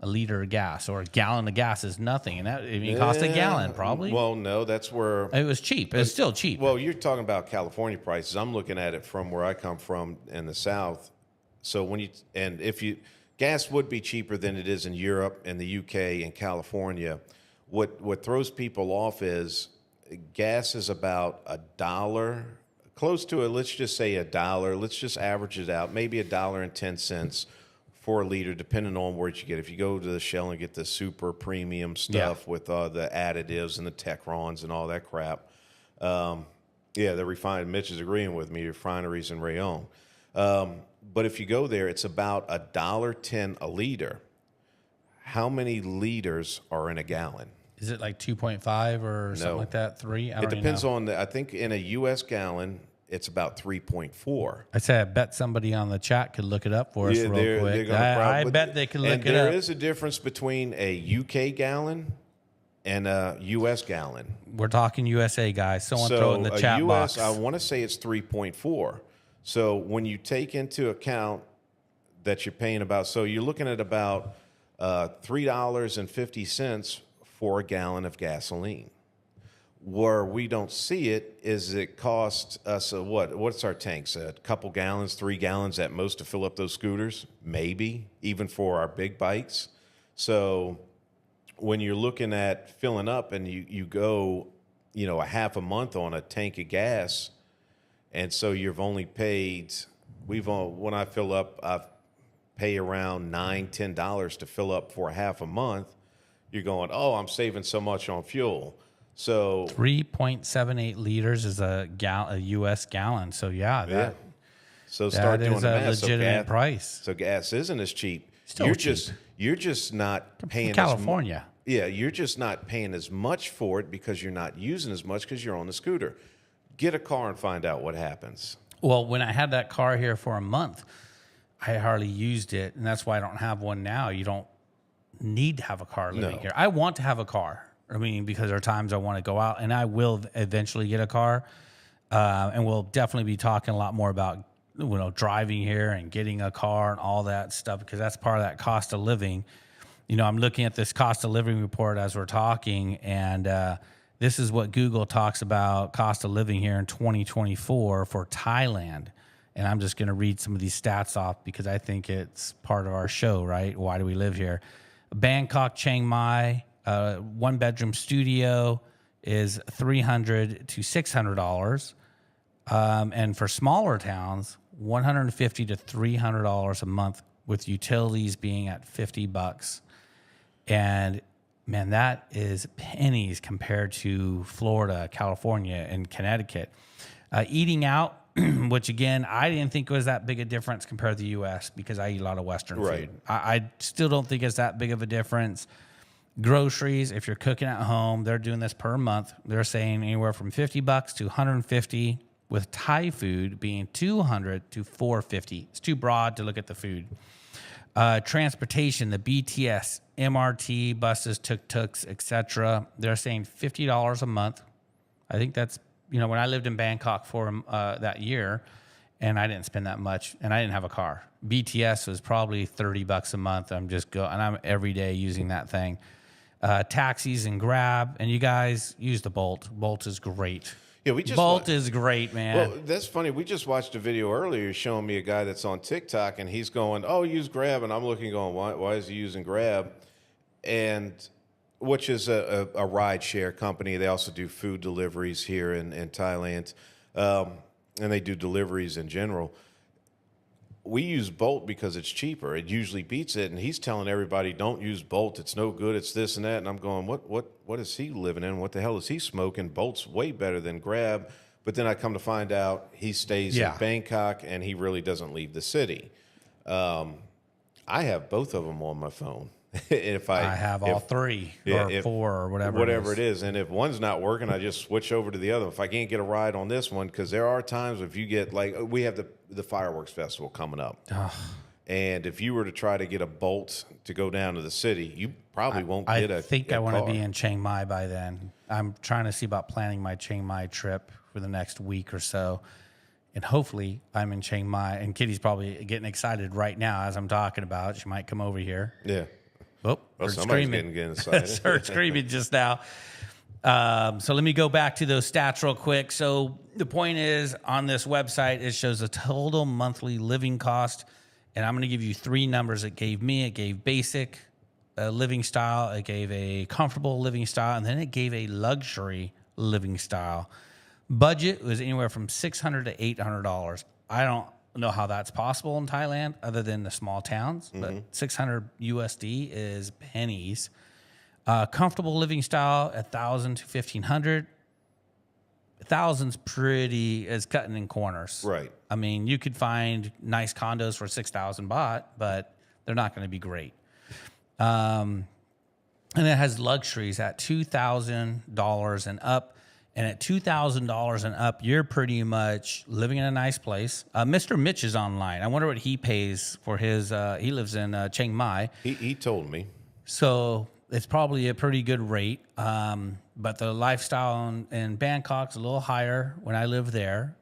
A liter of gas or a gallon of gas is nothing, and it cost a gallon probably. Well, no, that's where it was cheap. It was still cheap. Well, you're talking about California prices. I'm looking at it from where I come from in the South. So gas would be cheaper than it is in Europe and the UK and California. What throws people off is gas is about $1, close to it. Let's just say $1. Let's just average it out. Maybe $1.10 for a liter, depending on where you get. If you go to the Shell and get the super premium stuff with the additives and the Techrons and all that crap, the refined. Mitch is agreeing with me. Refineries in Rayong, but if you go there, it's about $1.10 a liter. How many liters are in a gallon? Is it like 2.5 or something like that? 3? It depends on I think in a U.S. gallon, it's about 3.4. I say I bet somebody on the chat could look it up for us real quick. I bet they could look it up. And there is a difference between a UK gallon and a U.S. gallon. We're talking USA, guys. Someone throw it in the chat box. I want to say it's 3.4. So when you take into account that you're paying so you're looking at about $3.50 for a gallon of gasoline. Where we don't see it is it costs us what's our tanks? A couple gallons, 3 gallons at most to fill up those scooters, maybe, even for our big bikes. So when you're looking at filling up and you go, a half a month on a tank of gas, and so you've only paid, when I fill up, I pay around $9-10 to fill up for a half a month. You're going, oh, I'm saving so much on fuel. So 3.78 liters is a U.S. gallon. So So start doing the math. That is a legitimate price. So gas isn't as cheap. Still You're just not paying California. You're just not paying as much for it because you're not using as much because you're on the scooter. Get a car and find out what happens. Well, when I had that car here for a month, I hardly used it, and that's why I don't have one now. You don't need to have a car living here. I want to have a car. I mean, because there are times I want to go out, and I will eventually get a car. And we'll definitely be talking a lot more about driving here and getting a car and all that stuff, because that's part of that cost of living. I'm looking at this cost of living report as we're talking, and this is what Google talks about cost of living here in 2024 for Thailand. And I'm just going to read some of these stats off because I think it's part of our show, right? Why do we live here? Bangkok, Chiang Mai, 1-bedroom studio is $300 to $600. And for smaller towns, $150 to $300 a month, with utilities being at $50. And man, that is pennies compared to Florida, California, and Connecticut. Eating out, which again, I didn't think was that big a difference compared to the U.S. because I eat a lot of Western food. I still don't think it's that big of a difference. Groceries, if you're cooking at home, they're doing this per month. They're saying anywhere from $50 to $150, with Thai food being $200 to $450. It's too broad to look at the food. Transportation, the BTS, MRT, buses, tuk-tuks, etc. They're saying $50 a month. I think that's, when I lived in Bangkok for that year, and I didn't spend that much, and I didn't have a car. BTS was probably $30 a month. And I'm every day using that thing. Taxis and Grab, and you guys use the Bolt. Bolt is great. Yeah, we just Bolt is great, man. Well, that's funny. We just watched a video earlier showing me a guy that's on TikTok, and he's going, "Oh, use Grab," and I'm looking, going, "Why is he using Grab?" And which is a ride share company. They also do food deliveries here in Thailand, and they do deliveries in general. We use Bolt because it's cheaper. It usually beats it, and he's telling everybody, "Don't use Bolt. It's no good. It's this and that." And I'm going, "What is he living in? What the hell is he smoking? Bolt's way better than Grab." But then I come to find out he stays in Bangkok, and he really doesn't leave the city. I have both of them on my phone. I have all three or four or whatever it is. And if one's not working, I just switch over to the other. If I can't get a ride on this one, because there are times if you get, like, we have the fireworks festival coming up. And if you were to try to get a Bolt to go down to the city, you probably won't get a I think I want car. to be in Chiang Mai by then. I'm trying to see about planning my Chiang Mai trip for the next week or so. And hopefully I'm in Chiang Mai. And Kitty's probably getting excited right now as I'm talking about it. She might come over here. Yeah. Oh, well, somebody's getting excited. Heard screaming just now. So let me go back to those stats real quick. So the point is, on this website, it shows a total monthly living cost. And I'm going to give you three numbers it gave me. It gave basic living style. It gave a comfortable living style. And then it gave a luxury living style. Budget was anywhere from $600 to $800. I don't know how that's possible in Thailand other than the small towns, but 600 USD is pennies. Comfortable living style, 1,000 to 1,500. 1,000's is cutting in corners. Right. I mean, you could find nice condos for 6,000 baht, but they're not going to be great. And it has luxuries at $2,000 and up. And at $2,000 and up, you're pretty much living in a nice place. Mr. Mitch is online. I wonder what he pays for his. He lives in Chiang Mai. He told me. So it's probably a pretty good rate. But the lifestyle in Bangkok's a little higher when I live there.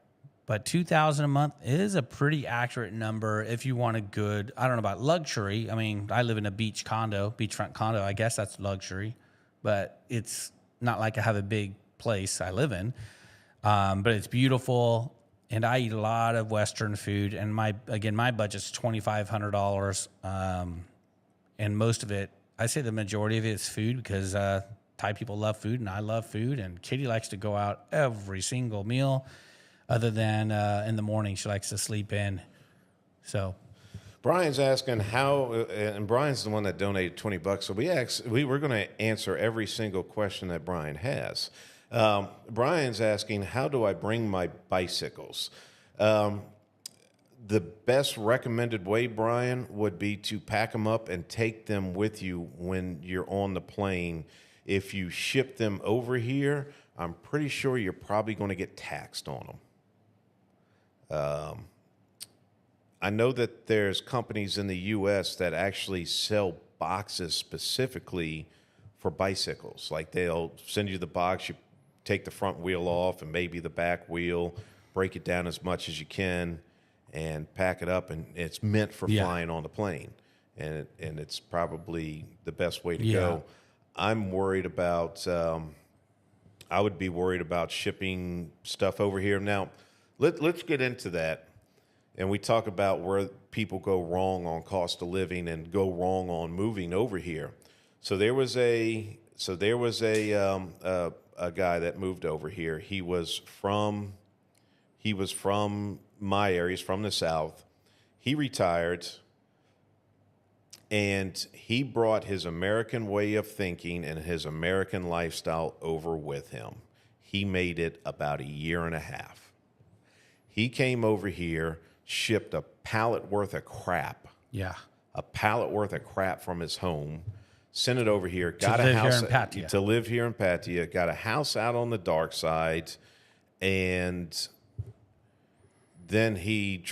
But $2,000 a month is a pretty accurate number if you want a good. I don't know about luxury. I mean, I live in a beachfront condo. I guess that's luxury, but it's not like I have a big place I live in, but it's beautiful, and I eat a lot of Western food. And my budget's $2,500, and most of it, I say the majority of it is food because Thai people love food, and I love food. And Kitty likes to go out every single meal, other than in the morning she likes to sleep in. So. Brian's asking how, and Brian's the one that donated $20. So we're going to answer every single question that Brian has. Brian's asking, how do I bring my bicycles? The best recommended way, Brian, would be to pack them up and take them with you when you're on the plane. If you ship them over here, I'm pretty sure you're probably going to get taxed on them. I know that there's companies in the U.S. that actually sell boxes specifically for bicycles. Like, they'll send you the box, you take the front wheel off and maybe the back wheel, break it down as much as you can, and pack it up. And it's meant for flying on the plane. And it's probably the best way to go. I'm worried about, I would be worried about shipping stuff over here. Now, let's get into that. And we talk about where people go wrong on cost of living and go wrong on moving over here. So there was a guy that moved over here. He was from my area. He's from the South. He retired, and he brought his American way of thinking and his American lifestyle over with him. He made it about a year and a half. He came over here, shipped a pallet worth of crap. Yeah. A pallet worth of crap from his home, sent it over here, got a house to live here in Pattaya, got a house out on the dark side, and then he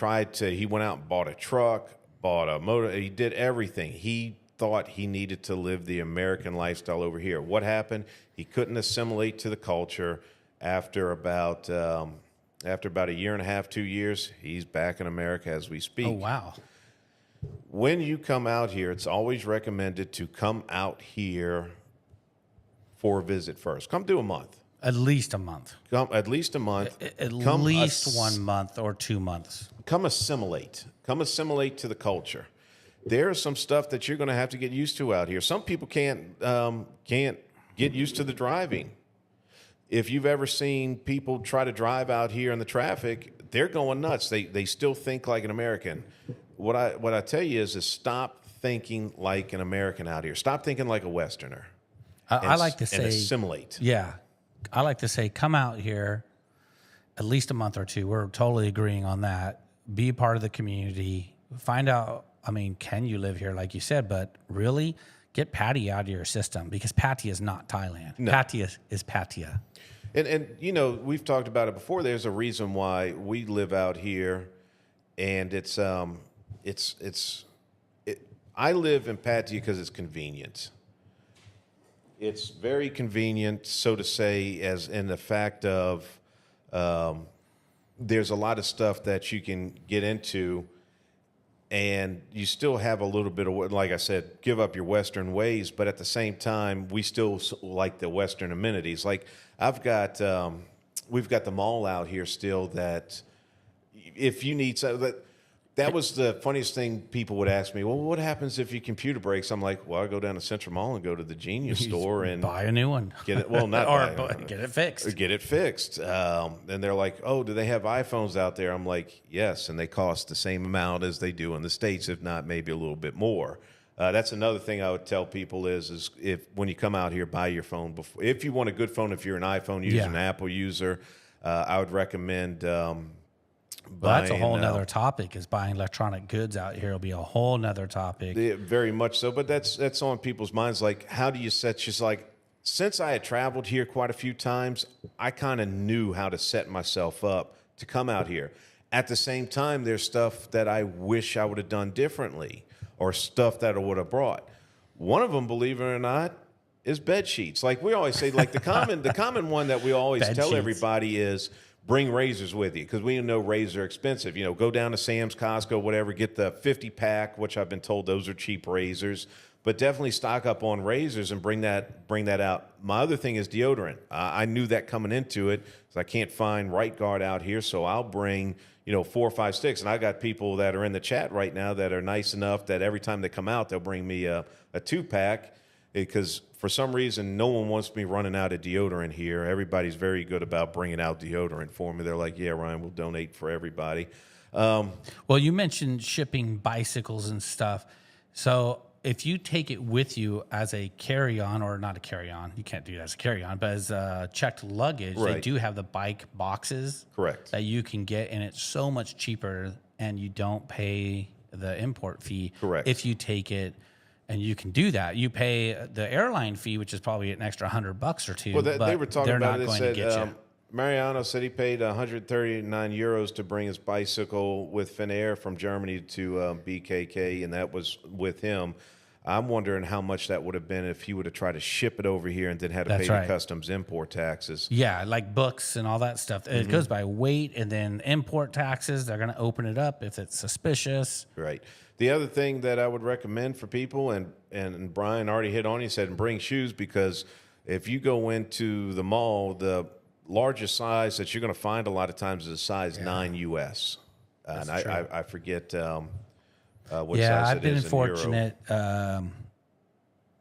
went out and bought a truck, bought a motor, he did everything. He thought he needed to live the American lifestyle over here. What happened? He couldn't assimilate to the culture. After about After about a year and a half, 2 years, he's back in America as we speak. Oh, wow. When you come out here, it's always recommended to come out here for a visit first. Come do a month. At least a month. Come at least a month. At least 1 month or 2 months. Come assimilate. Come assimilate to the culture. There's some stuff that you're going to have to get used to out here. Some people can't get used to the driving. If you've ever seen people try to drive out here in the traffic, they're going nuts. They still think like an American. What I tell you is stop thinking like an American out here. Stop thinking like a Westerner. I like to and say assimilate. Yeah, I like to say come out here at least a month or two. We're totally agreeing on that. Be a part of the community. Find out. I mean, can you live here, like you said? But really, get Pattaya out of your system because Pattaya is not Thailand. No. Pattaya is Pattaya. And you know, we've talked about it before. There's a reason why we live out here, and I live in Pattaya because it's convenient. It's very convenient, so to say, as in the fact of there's a lot of stuff that you can get into, and you still have a little bit of, like I said, give up your Western ways, but at the same time, we still like the Western amenities. Like we've got the mall out here still that if you need something, that was the funniest thing people would ask me. Well, what happens if your computer breaks? I'm like, well, I go down to Central Mall and go to the Genius store and buy a new one. Get it. Well, not or get it fixed. Get it fixed. And they're like, oh, do they have iPhones out there? I'm like, yes, and they cost the same amount as they do in the States, if not maybe a little bit more. That's another thing I would tell people is if when you come out here, buy your phone before. If you want a good phone, if you're an iPhone user, an Apple user, I would recommend. Well, that's a whole nother topic. Is buying electronic goods out here will be a whole nother topic. Very much so, but that's on people's minds. Like, how do you set? Just like since I had traveled here quite a few times, I kind of knew how to set myself up to come out here. At the same time, there's stuff that I wish I would have done differently, or stuff that I would have brought. One of them, believe it or not, is bed sheets. Like we always say, like the common one that we always tell everybody is bring razors with you because we know razors are expensive. You know, go down to Sam's, Costco, whatever, get the 50-pack, which I've been told those are cheap razors. But definitely stock up on razors and bring that out. My other thing is deodorant. I knew that coming into it because I can't find Right Guard out here, so I'll bring 4 or 5 sticks. And I got people that are in the chat right now that are nice enough that every time they come out, they'll bring me a 2-pack because for some reason, no one wants me running out of deodorant here. Everybody's very good about bringing out deodorant for me. They're like, yeah, Ryan, we'll donate for everybody. Well, you mentioned shipping bicycles and stuff. So if you take it with you as a carry-on, or not a carry-on, you can't do that as a carry-on, but as checked luggage, they do have the bike boxes. Correct. That you can get, and it's so much cheaper, and you don't pay the import fee. Correct. If you take it. And you can do that. You pay the airline fee, which is probably an extra $100 or two. Well, but they were talking about it. They said Mariano said he paid 139 euros to bring his bicycle with Finnair from Germany to BKK, and that was with him. I'm wondering how much that would have been if he would have tried to ship it over here and then had to pay the customs import taxes. Yeah, like books and all that stuff. It goes by weight, and then import taxes. They're going to open it up if it's suspicious. Right. The other thing that I would recommend for people, and Brian already hit on, he said, bring shoes, because if you go into the mall, the largest size that you're going to find a lot of times is a size 9 US. And I forget what size I've it been is fortunate. I've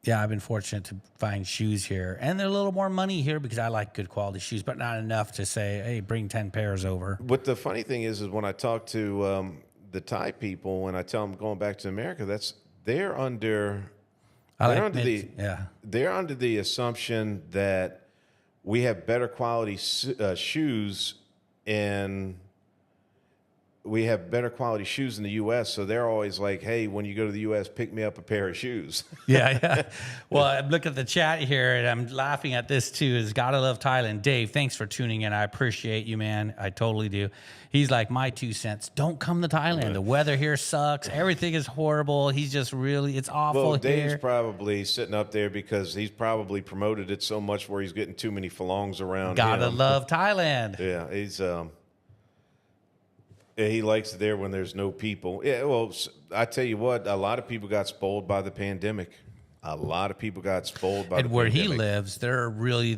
been fortunate to find shoes here, and they're a little more money here because I like good quality shoes, but not enough to say, hey, bring 10 pairs over. But the funny thing is when I talk to the Thai people and I tell them going back to America, they're under the assumption that we have better quality shoes we have better quality shoes in the U.S., so they're always like, hey, when you go to the U.S., pick me up a pair of shoes. Yeah. Well, I'm looking at the chat here, and I'm laughing at this, too, is Gotta Love Thailand. Dave, thanks for tuning in. I appreciate you, man. I totally do. He's like, my 2 cents. Don't come to Thailand. The weather here sucks. Everything is horrible. He's just it's awful here. Dave's probably sitting up there because he's probably promoted it so much where he's getting too many phalangs around Gotta him. love Thailand. Yeah, he's... Yeah, he likes it there when there's no people. Yeah, well, I tell you what, a lot of people got spoiled by the pandemic. A lot of people got spoiled by And the where he pandemic. lives, they're really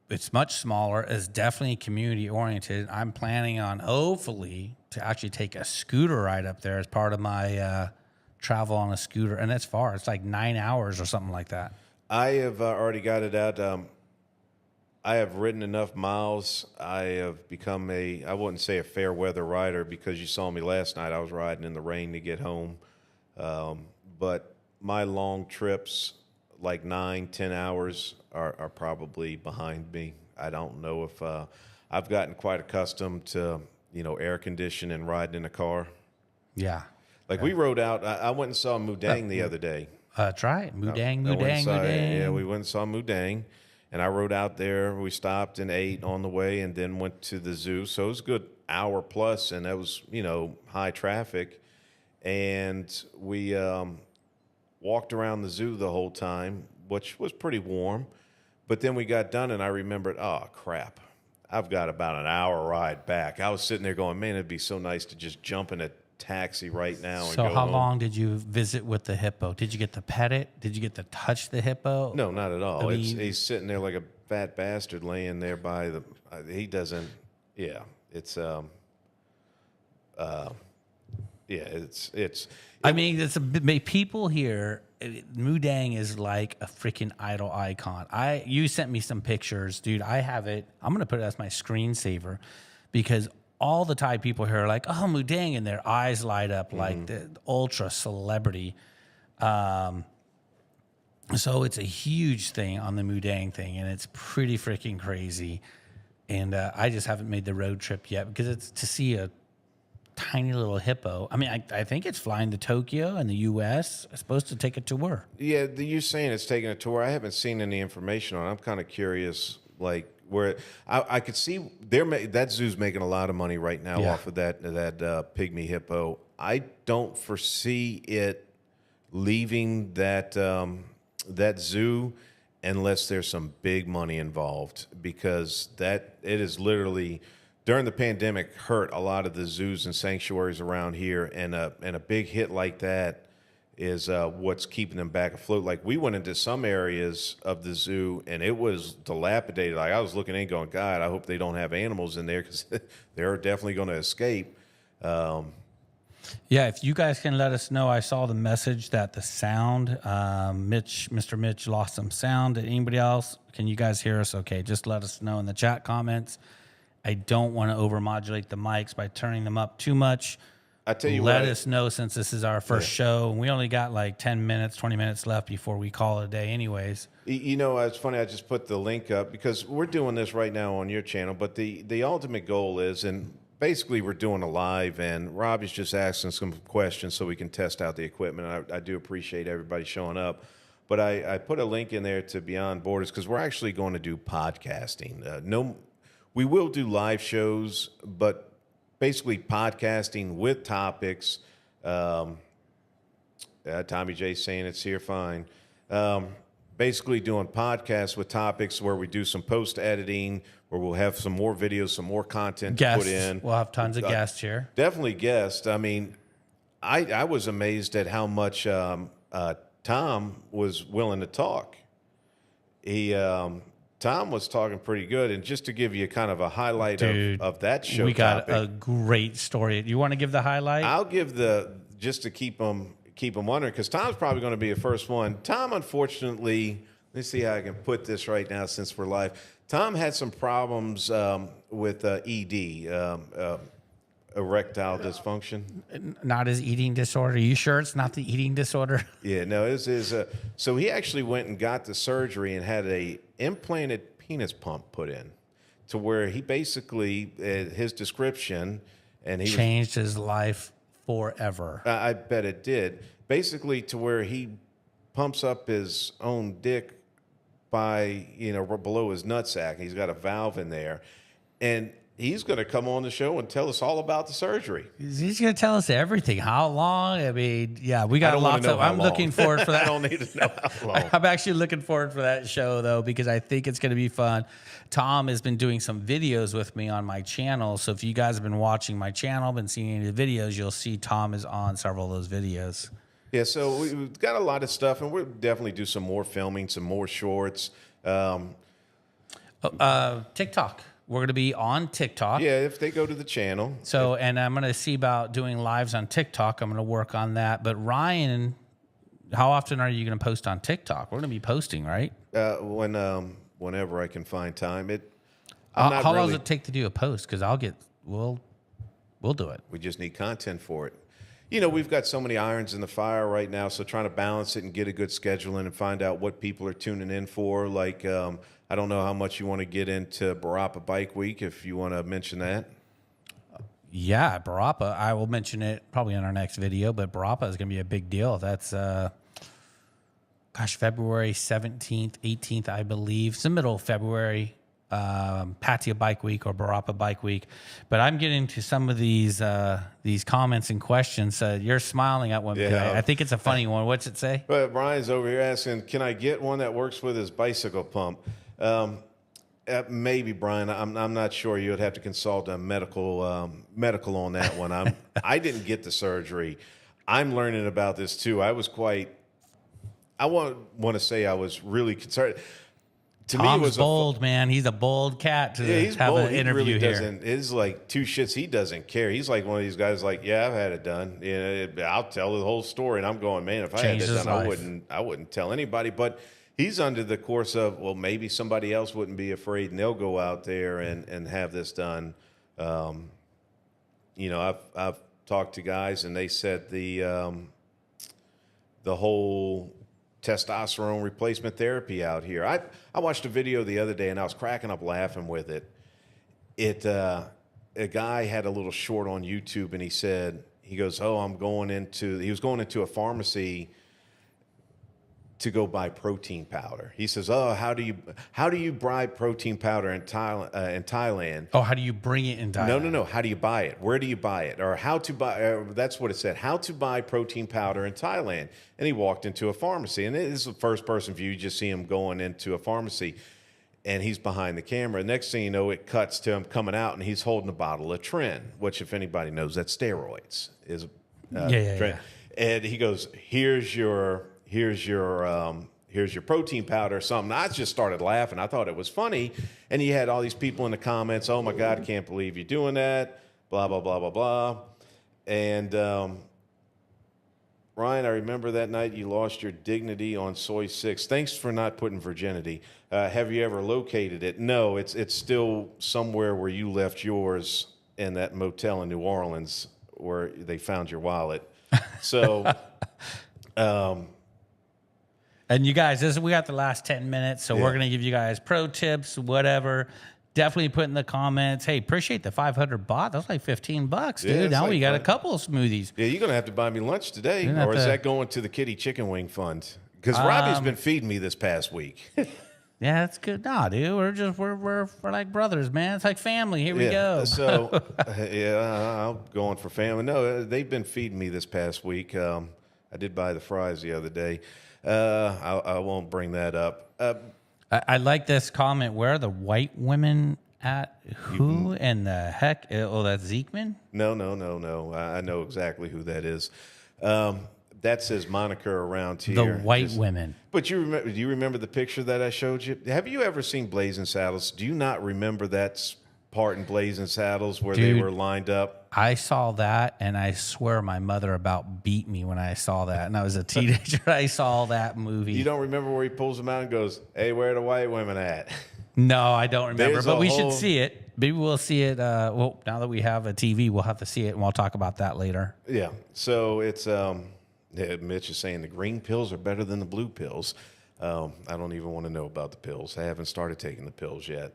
it's much smaller. It's definitely community oriented. I'm planning on hopefully to actually take a scooter ride up there as part of my travel on a scooter. And it's far. It's like 9 hours or something like that. I have already got it out. I have ridden enough miles. I have become I wouldn't say a fair weather rider because you saw me last night. I was riding in the rain to get home. But my long trips, like 9, 10 hours, are probably behind me. I don't know if I've gotten quite accustomed to, air conditioning and riding in a car. Yeah. Like we rode out, I went and saw Mudang the other day. Try it. Mudang, I went and saw- Mudang. Yeah, we went and saw Mudang. And I rode out there. We stopped and ate on the way and then went to the zoo. So it was a good hour plus, and that was, high traffic. And we walked around the zoo the whole time, which was pretty warm. But then we got done, and I remembered, oh, crap. I've got about an hour ride back. I was sitting there going, man, it'd be so nice to just jump in a taxi right now and So go how home. long did you visit with the hippo? Did you get to pet it? Did you get to touch the hippo? No, not at all. I mean- He's sitting there like a fat bastard laying there by the. He doesn't. Yeah, it's. It's. I mean, people here. Mudang is like a freaking idol icon. You sent me some pictures, dude. I have it. I'm gonna put it as my screensaver because all the Thai people here are like, "Oh, Mudang," and their eyes light up like the ultra celebrity. So it's a huge thing on the Mudang thing, and it's pretty freaking crazy. And I just haven't made the road trip yet because it's to see a tiny little hippo. I mean, I think it's flying to Tokyo in the U.S. It's supposed to take a tour. Yeah, you're saying it's taking a tour. I haven't seen any information on it. I'm kind of curious, like where I could see that zoo's making a lot of money right now off of that pygmy hippo. I don't foresee it leaving that zoo unless there's some big money involved, because it is literally during the pandemic hurt a lot of the zoos and sanctuaries around here, and a big hit like that is what's keeping them back afloat. Like we went into some areas of the zoo and it was dilapidated. Like I was looking in going, God, I hope they don't have animals in there because they're definitely going to escape. Yeah, if you guys can let us know. I saw the message that the sound, Mr. Mitch lost some sound. Anybody else? Can you guys hear us? Okay, just let us know in the chat comments. I don't want to overmodulate the mics by turning them up too much. I tell you Let what, us know since this is our first show. And we only got like 10 minutes, 20 minutes left before we call it a day anyways. It's funny. I just put the link up because we're doing this right now on your channel. But the ultimate goal is, and basically we're doing a live, and Rob is just asking some questions so we can test out the equipment. I do appreciate everybody showing up. But I put a link in there to Beyond Borders because we're actually going to do podcasting. We will do live shows, but basically podcasting with topics. Tommy J's saying it's here fine. Basically doing podcasts with topics where we do some post editing, where we'll have some more videos, some more content to put in. We'll have tons of guests here. Definitely guests. I mean, I was amazed at how much Tom was willing to talk. Tom was talking pretty good, and just to give you kind of a highlight of that show, we got topic, a great story. You want to give the highlight? I'll give just to keep them wondering, because Tom's probably going to be the first one. Tom, unfortunately, let's see how I can put this right now since we're live. Tom had some problems with ED, erectile dysfunction. Not his eating disorder. Are you sure it's not the eating disorder? Yeah, no, it is. So he actually went and got the surgery and had a implanted penis pump put in, to where he basically his description, and he changed his life forever. I bet it did. Basically, to where he pumps up his own dick by below his nutsack. He's got a valve in there, and he's going to come on the show and tell us all about the surgery. He's going to tell us everything. How long? I mean, yeah, we I got don't wanna lots know of. how I'm long. looking forward for that. I don't need to know how long. I'm actually looking forward for that show though, because I think it's going to be fun. Tom has been doing some videos with me on my channel, so if you guys have been watching my channel, been seeing any of the videos, you'll see Tom is on several of those videos. Yeah, so we've got a lot of stuff, and we'll definitely do some more filming, some more shorts. TikTok. We're going to be on TikTok. Yeah, if they go to the channel. So, and I'm going to see about doing lives on TikTok. I'm going to work on that. But Ryan, how often are you going to post on TikTok? We're going to be posting, right? Whenever I can find time. How long does it take to do a post? Because we'll do it. We just need content for it. You know, we've got so many irons in the fire right now, so trying to balance it and get a good schedule in and find out what people are tuning in for. Like, I don't know how much you want to get into Barapa Bike Week, if you want to mention that. Yeah, Barapa. I will mention it probably in our next video, but Barapa is going to be a big deal. That's, February 17th, 18th, I believe. It's the middle of February. Pattaya Bike Week or Barapa Bike Week. But I'm getting to some of these comments and questions. You're smiling at one. Yeah. I think it's a funny one. What's it say? But Brian's over here asking, can I get one that works with his bicycle pump? Maybe, Brian. I'm not sure. You would have to consult a medical on that one. I didn't get the surgery. I'm learning about this too. I want to say I was really concerned. To Tom's me, it was bold, man. He's a bold cat to he's have bold. an He interview really here. doesn't. It's like two shits. He doesn't care. He's like one of these guys. Like, yeah, I've had it done. I'll tell the whole story. And I'm going, man, if I Changed had his it done, life. I wouldn't tell anybody. But he's under the course of, well, maybe somebody else wouldn't be afraid, and they'll go out there and have this done. I've talked to guys, and they said the whole testosterone replacement therapy out here. I watched a video the other day, and I was cracking up laughing with it. A guy had a little short on YouTube, and he goes, he was going into a pharmacy to go buy protein powder. He says, "Oh, how do you buy protein powder in Thailand?" Oh, how do you bring it in Thailand? No. How do you buy it? Where do you buy it? Or how to buy? That's what it said. How to buy protein powder in Thailand. And he walked into a pharmacy, and this is a first-person view. You just see him going into a pharmacy, and he's behind the camera. Next thing you know, it cuts to him coming out, and he's holding a bottle of Tren, which, if anybody knows, that's steroids. Yeah. And he goes, here's your protein powder or something. I just started laughing. I thought it was funny. And he had all these people in the comments, oh my God, I can't believe you're doing that, blah, blah, blah, blah, blah. And Ryan, I remember that night you lost your dignity on Soy 6. Thanks for not putting virginity. Have you ever located it? No, it's still somewhere where you left yours in that motel in New Orleans where they found your wallet. So... And you guys, we got the last 10 minutes, so we're going to give you guys pro tips, whatever. Definitely put in the comments, hey, appreciate the 500 baht. That's like $15, dude. Yeah, now like we got a couple of smoothies. Yeah, you're going to have to buy me lunch today. Or is that going to the Kitty Chicken Wing Fund? Because Robbie's been feeding me this past week. Yeah, that's good. Nah, dude, we're like brothers, man. It's like family. Here we go. So, I'm going for family. No, they've been feeding me this past week. I did buy the fries the other day. I won't bring that up. I like this comment. Where are the white women at? Who in the heck? Oh, that's Zeekman? No. I know exactly who that is. That's his moniker around here. The white women. But do you remember the picture that I showed you? Have you ever seen Blazing Saddles? Do you not remember that part in Blazing Saddles where they were lined up? I saw that, and I swear my mother about beat me when I saw that. And I was a teenager. I saw that movie. You don't remember where he pulls them out and goes, hey, where are the white women at? No, I don't remember. There's but we a should whole- see it. Maybe we'll see it. Well, now that we have a TV, we'll have to see it, and we'll talk about that later. Yeah. So it's Mitch is saying the green pills are better than the blue pills. I don't even want to know about the pills. I haven't started taking the pills yet.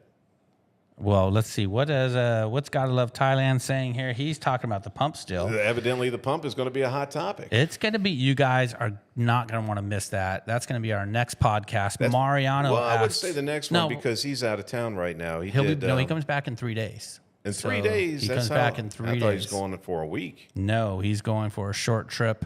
Well, let's see. What's Gotta Love Thailand saying here? He's talking about the pump still. Evidently, the pump is going to be a hot topic. It's going to be, you guys are not going to want to miss that. That's going to be our next podcast. Mariano Well, I would asks- say the next one because he's out of town right now. He he comes back in 3 days. In So 3 days? he That's comes how, back in 3 I days. thought he was going for a week. No, he's going for a short trip.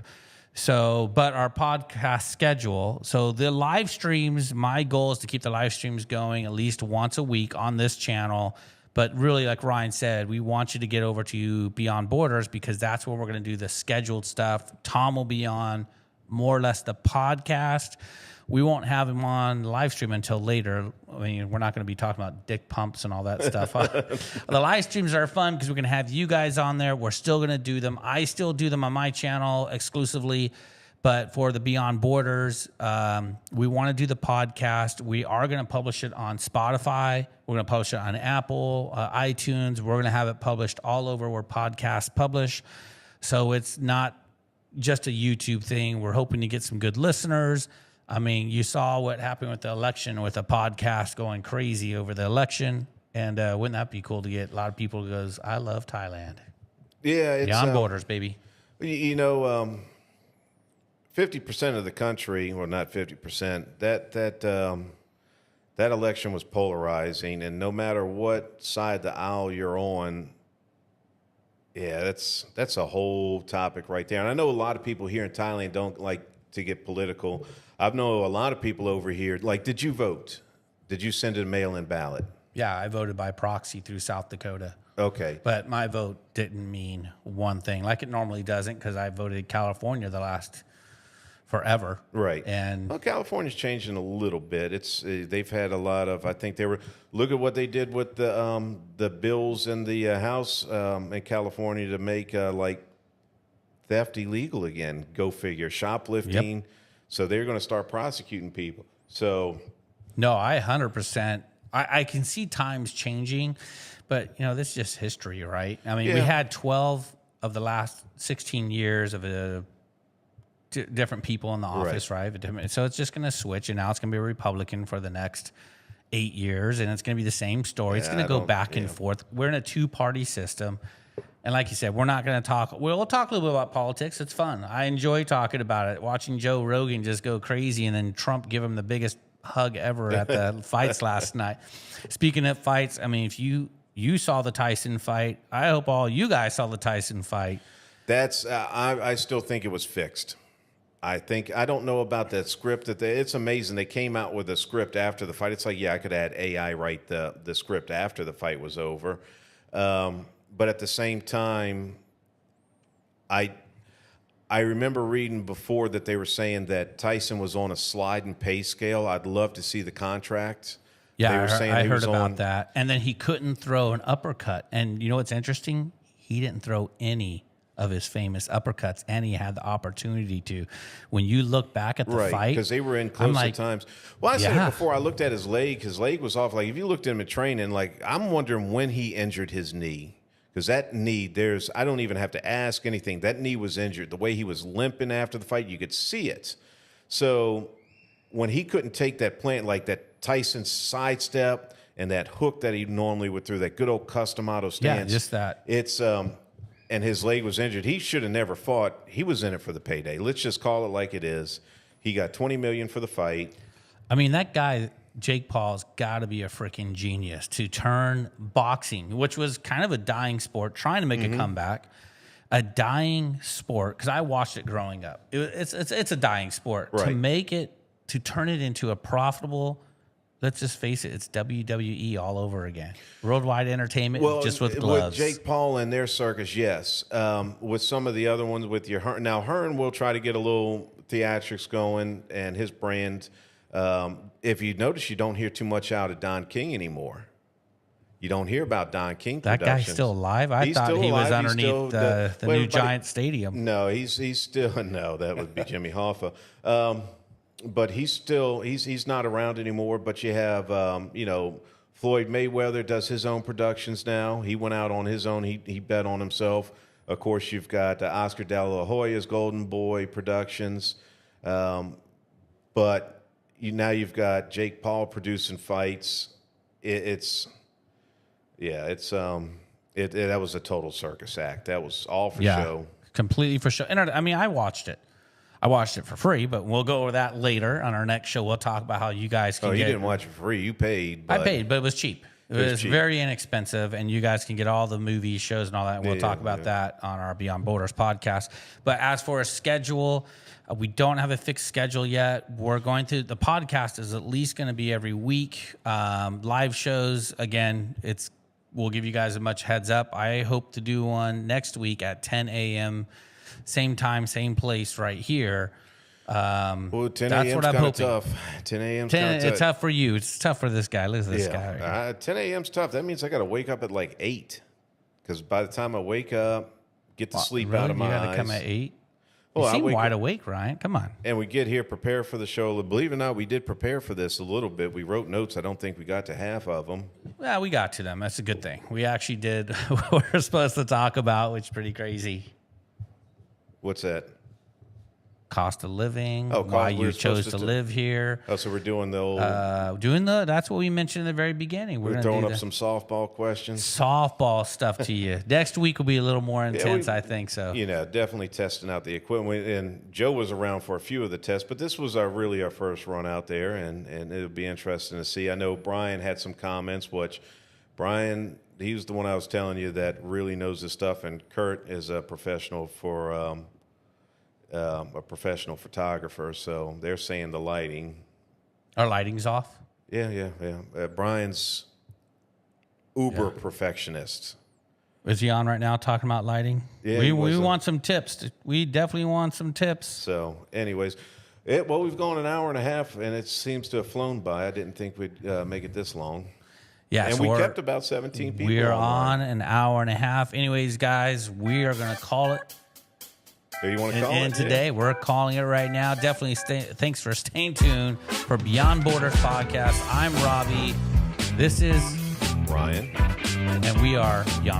So, but our podcast schedule, so the live streams, my goal is to keep the live streams going at least once a week on this channel. But really, like Ryan said, we want you to get over to Beyond Borders because that's where we're going to do the scheduled stuff. Tom will be on more or less the podcast. We won't have him on live stream until later. I mean, we're not going to be talking about dick pumps and all that stuff. The live streams are fun because we're going to have you guys on there. We're still going to do them. I still do them on my channel exclusively. But for the Beyond Borders, we want to do the podcast. We are going to publish it on Spotify. We're going to publish it on Apple, iTunes. We're going to have it published all over where podcasts publish. So it's not just a YouTube thing. We're hoping to get some good listeners. I mean, you saw what happened with the election with a podcast going crazy over the election. And wouldn't that be cool to get a lot of people who goes, I love Thailand. Yeah. It's, Beyond Borders, baby. 50% of the country, well, not 50%, that election was polarizing. And no matter what side of the aisle you're on, yeah, that's a whole topic right there. And I know a lot of people here in Thailand don't like to get political. I know a lot of people over here, like, did you vote? Did you send a mail-in ballot? Yeah, I voted by proxy through South Dakota. Okay. But my vote didn't mean one thing, like it normally doesn't, because I voted California the last forever. Right. And well, California's changing a little bit. It's they've had a lot of. I think they were look at what they did with the bills in the House in California to make like theft illegal again. Go figure. Shoplifting. Yep. So they're going to start prosecuting people. So no, I 100%. I can see times changing, but this is just history, right? I mean, we had 12 of the last 16 years of different people in the office, right? So it's just going to switch, and now it's going to be a Republican for the next 8 years, and it's going to be the same story. It's going to go back and forth. We're in a two-party system. And like you said, we're not going to talk. We'll talk a little bit about politics. It's fun. I enjoy talking about it. Watching Joe Rogan just go crazy and then Trump give him the biggest hug ever at the fights last night. Speaking of fights, I mean, if you saw the Tyson fight, I hope all you guys saw the Tyson fight. That's I still think it was fixed. I don't know about that script it's amazing. They came out with a script after the fight. It's like, I could add AI write the script after the fight was over. But at the same time, I remember reading before that they were saying that Tyson was on a slide and pay scale. I'd love to see the contract. Yeah, they were saying I heard about that. And then he couldn't throw an uppercut. And you know what's interesting? He didn't throw any of his famous uppercuts, and he had the opportunity to. When you look back at the fight, because they were in close at times. Well, I said it before. I looked at his leg. His leg was off. Like if you looked at him in training, like I'm wondering when he injured his knee. Because that knee, I don't even have to ask anything. That knee was injured. The way he was limping after the fight, you could see it. So when he couldn't take that plant, like that Tyson sidestep and that hook that he normally would through, that good old custom auto stance. Yeah, just that. It's and his leg was injured. He should have never fought. He was in it for the payday. Let's just call it like it is. He got $20 million for the fight. I mean, that guy, Jake Paul's got to be a freaking genius to turn boxing, which was kind of a dying sport, trying to make a comeback, a dying sport. Because I watched it growing up. It's a dying sport. Right. To turn it into a profitable. Let's just face it, it's WWE all over again. Worldwide entertainment, just with gloves. With Jake Paul and their circus, yes. With some of the other ones, with your Hearn. Now, Hearn will try to get a little theatrics going and his brand. If you notice, you don't hear too much out of Don King anymore. You don't hear about Don King That Productions. guy's still alive? I thought he was underneath the new Giant Stadium. No, he's still, no, that would be Jimmy Hoffa. But he's not around anymore. But you have, Floyd Mayweather does his own productions now. He went out on his own. He bet on himself. Of course, you've got Oscar De La Hoya's Golden Boy Productions. But now you've got Jake Paul producing fights. That was a total circus act. That was all for show. Completely for show. And I mean, I watched it. I watched it for free, but we'll go over that later on our next show. We'll talk about how you guys can you didn't watch it for free. You paid. I paid, but it was cheap. It's very inexpensive, and you guys can get all the movies, shows, and all that. And we'll talk about that on our Beyond Borders podcast. But as for a schedule, we don't have a fixed schedule yet. We're going to, the podcast is at least going to be every week. Live shows, again, we'll give you guys a much heads up. I hope to do one next week at 10 a.m., same time, same place right here. Well, 10 a.m. is kind of tough. 10 a.m. is kind of tough. It's tough for you. It's tough for this guy. Look at this guy. Right 10 a.m. is tough. That means I got to wake up at like 8. Because by the time I wake up, get the sleep out of my eyes. You got to come at 8? You seem wide awake, Ryan. Come on. And we get here, prepare for the show. Believe it or not, we did prepare for this a little bit. We wrote notes. I don't think we got to half of them. Well, we got to them. That's a good thing. We actually did what we're supposed to talk about, which is pretty crazy. What's that? Cost of living, why you chose to live here. Oh, so we're doing the old... that's what we mentioned in the very beginning. We're throwing up some softball questions. Softball stuff to you. Next week will be a little more intense, I think so. Definitely testing out the equipment. And Joe was around for a few of the tests, but this was really our first run out there, and it'll be interesting to see. I know Brian had some comments, which Brian, he was the one I was telling you that really knows this stuff, and Kurt is a professional for... a professional photographer, so they're saying the lighting. Our lighting's off? Yeah. Brian's perfectionist. Is he on right now talking about lighting? Yeah, we want some tips. We definitely want some tips. So, anyways, we've gone an hour and a half, and it seems to have flown by. I didn't think we'd make it this long. Yeah, and we kept about 17 people. We're on an hour and a half. Anyways, guys, we are going to call it. You want to call it? And today, we're calling it right now. Definitely thanks for staying tuned for Beyond Borders podcast. I'm Robbie. This is Ryan. And we are Beyond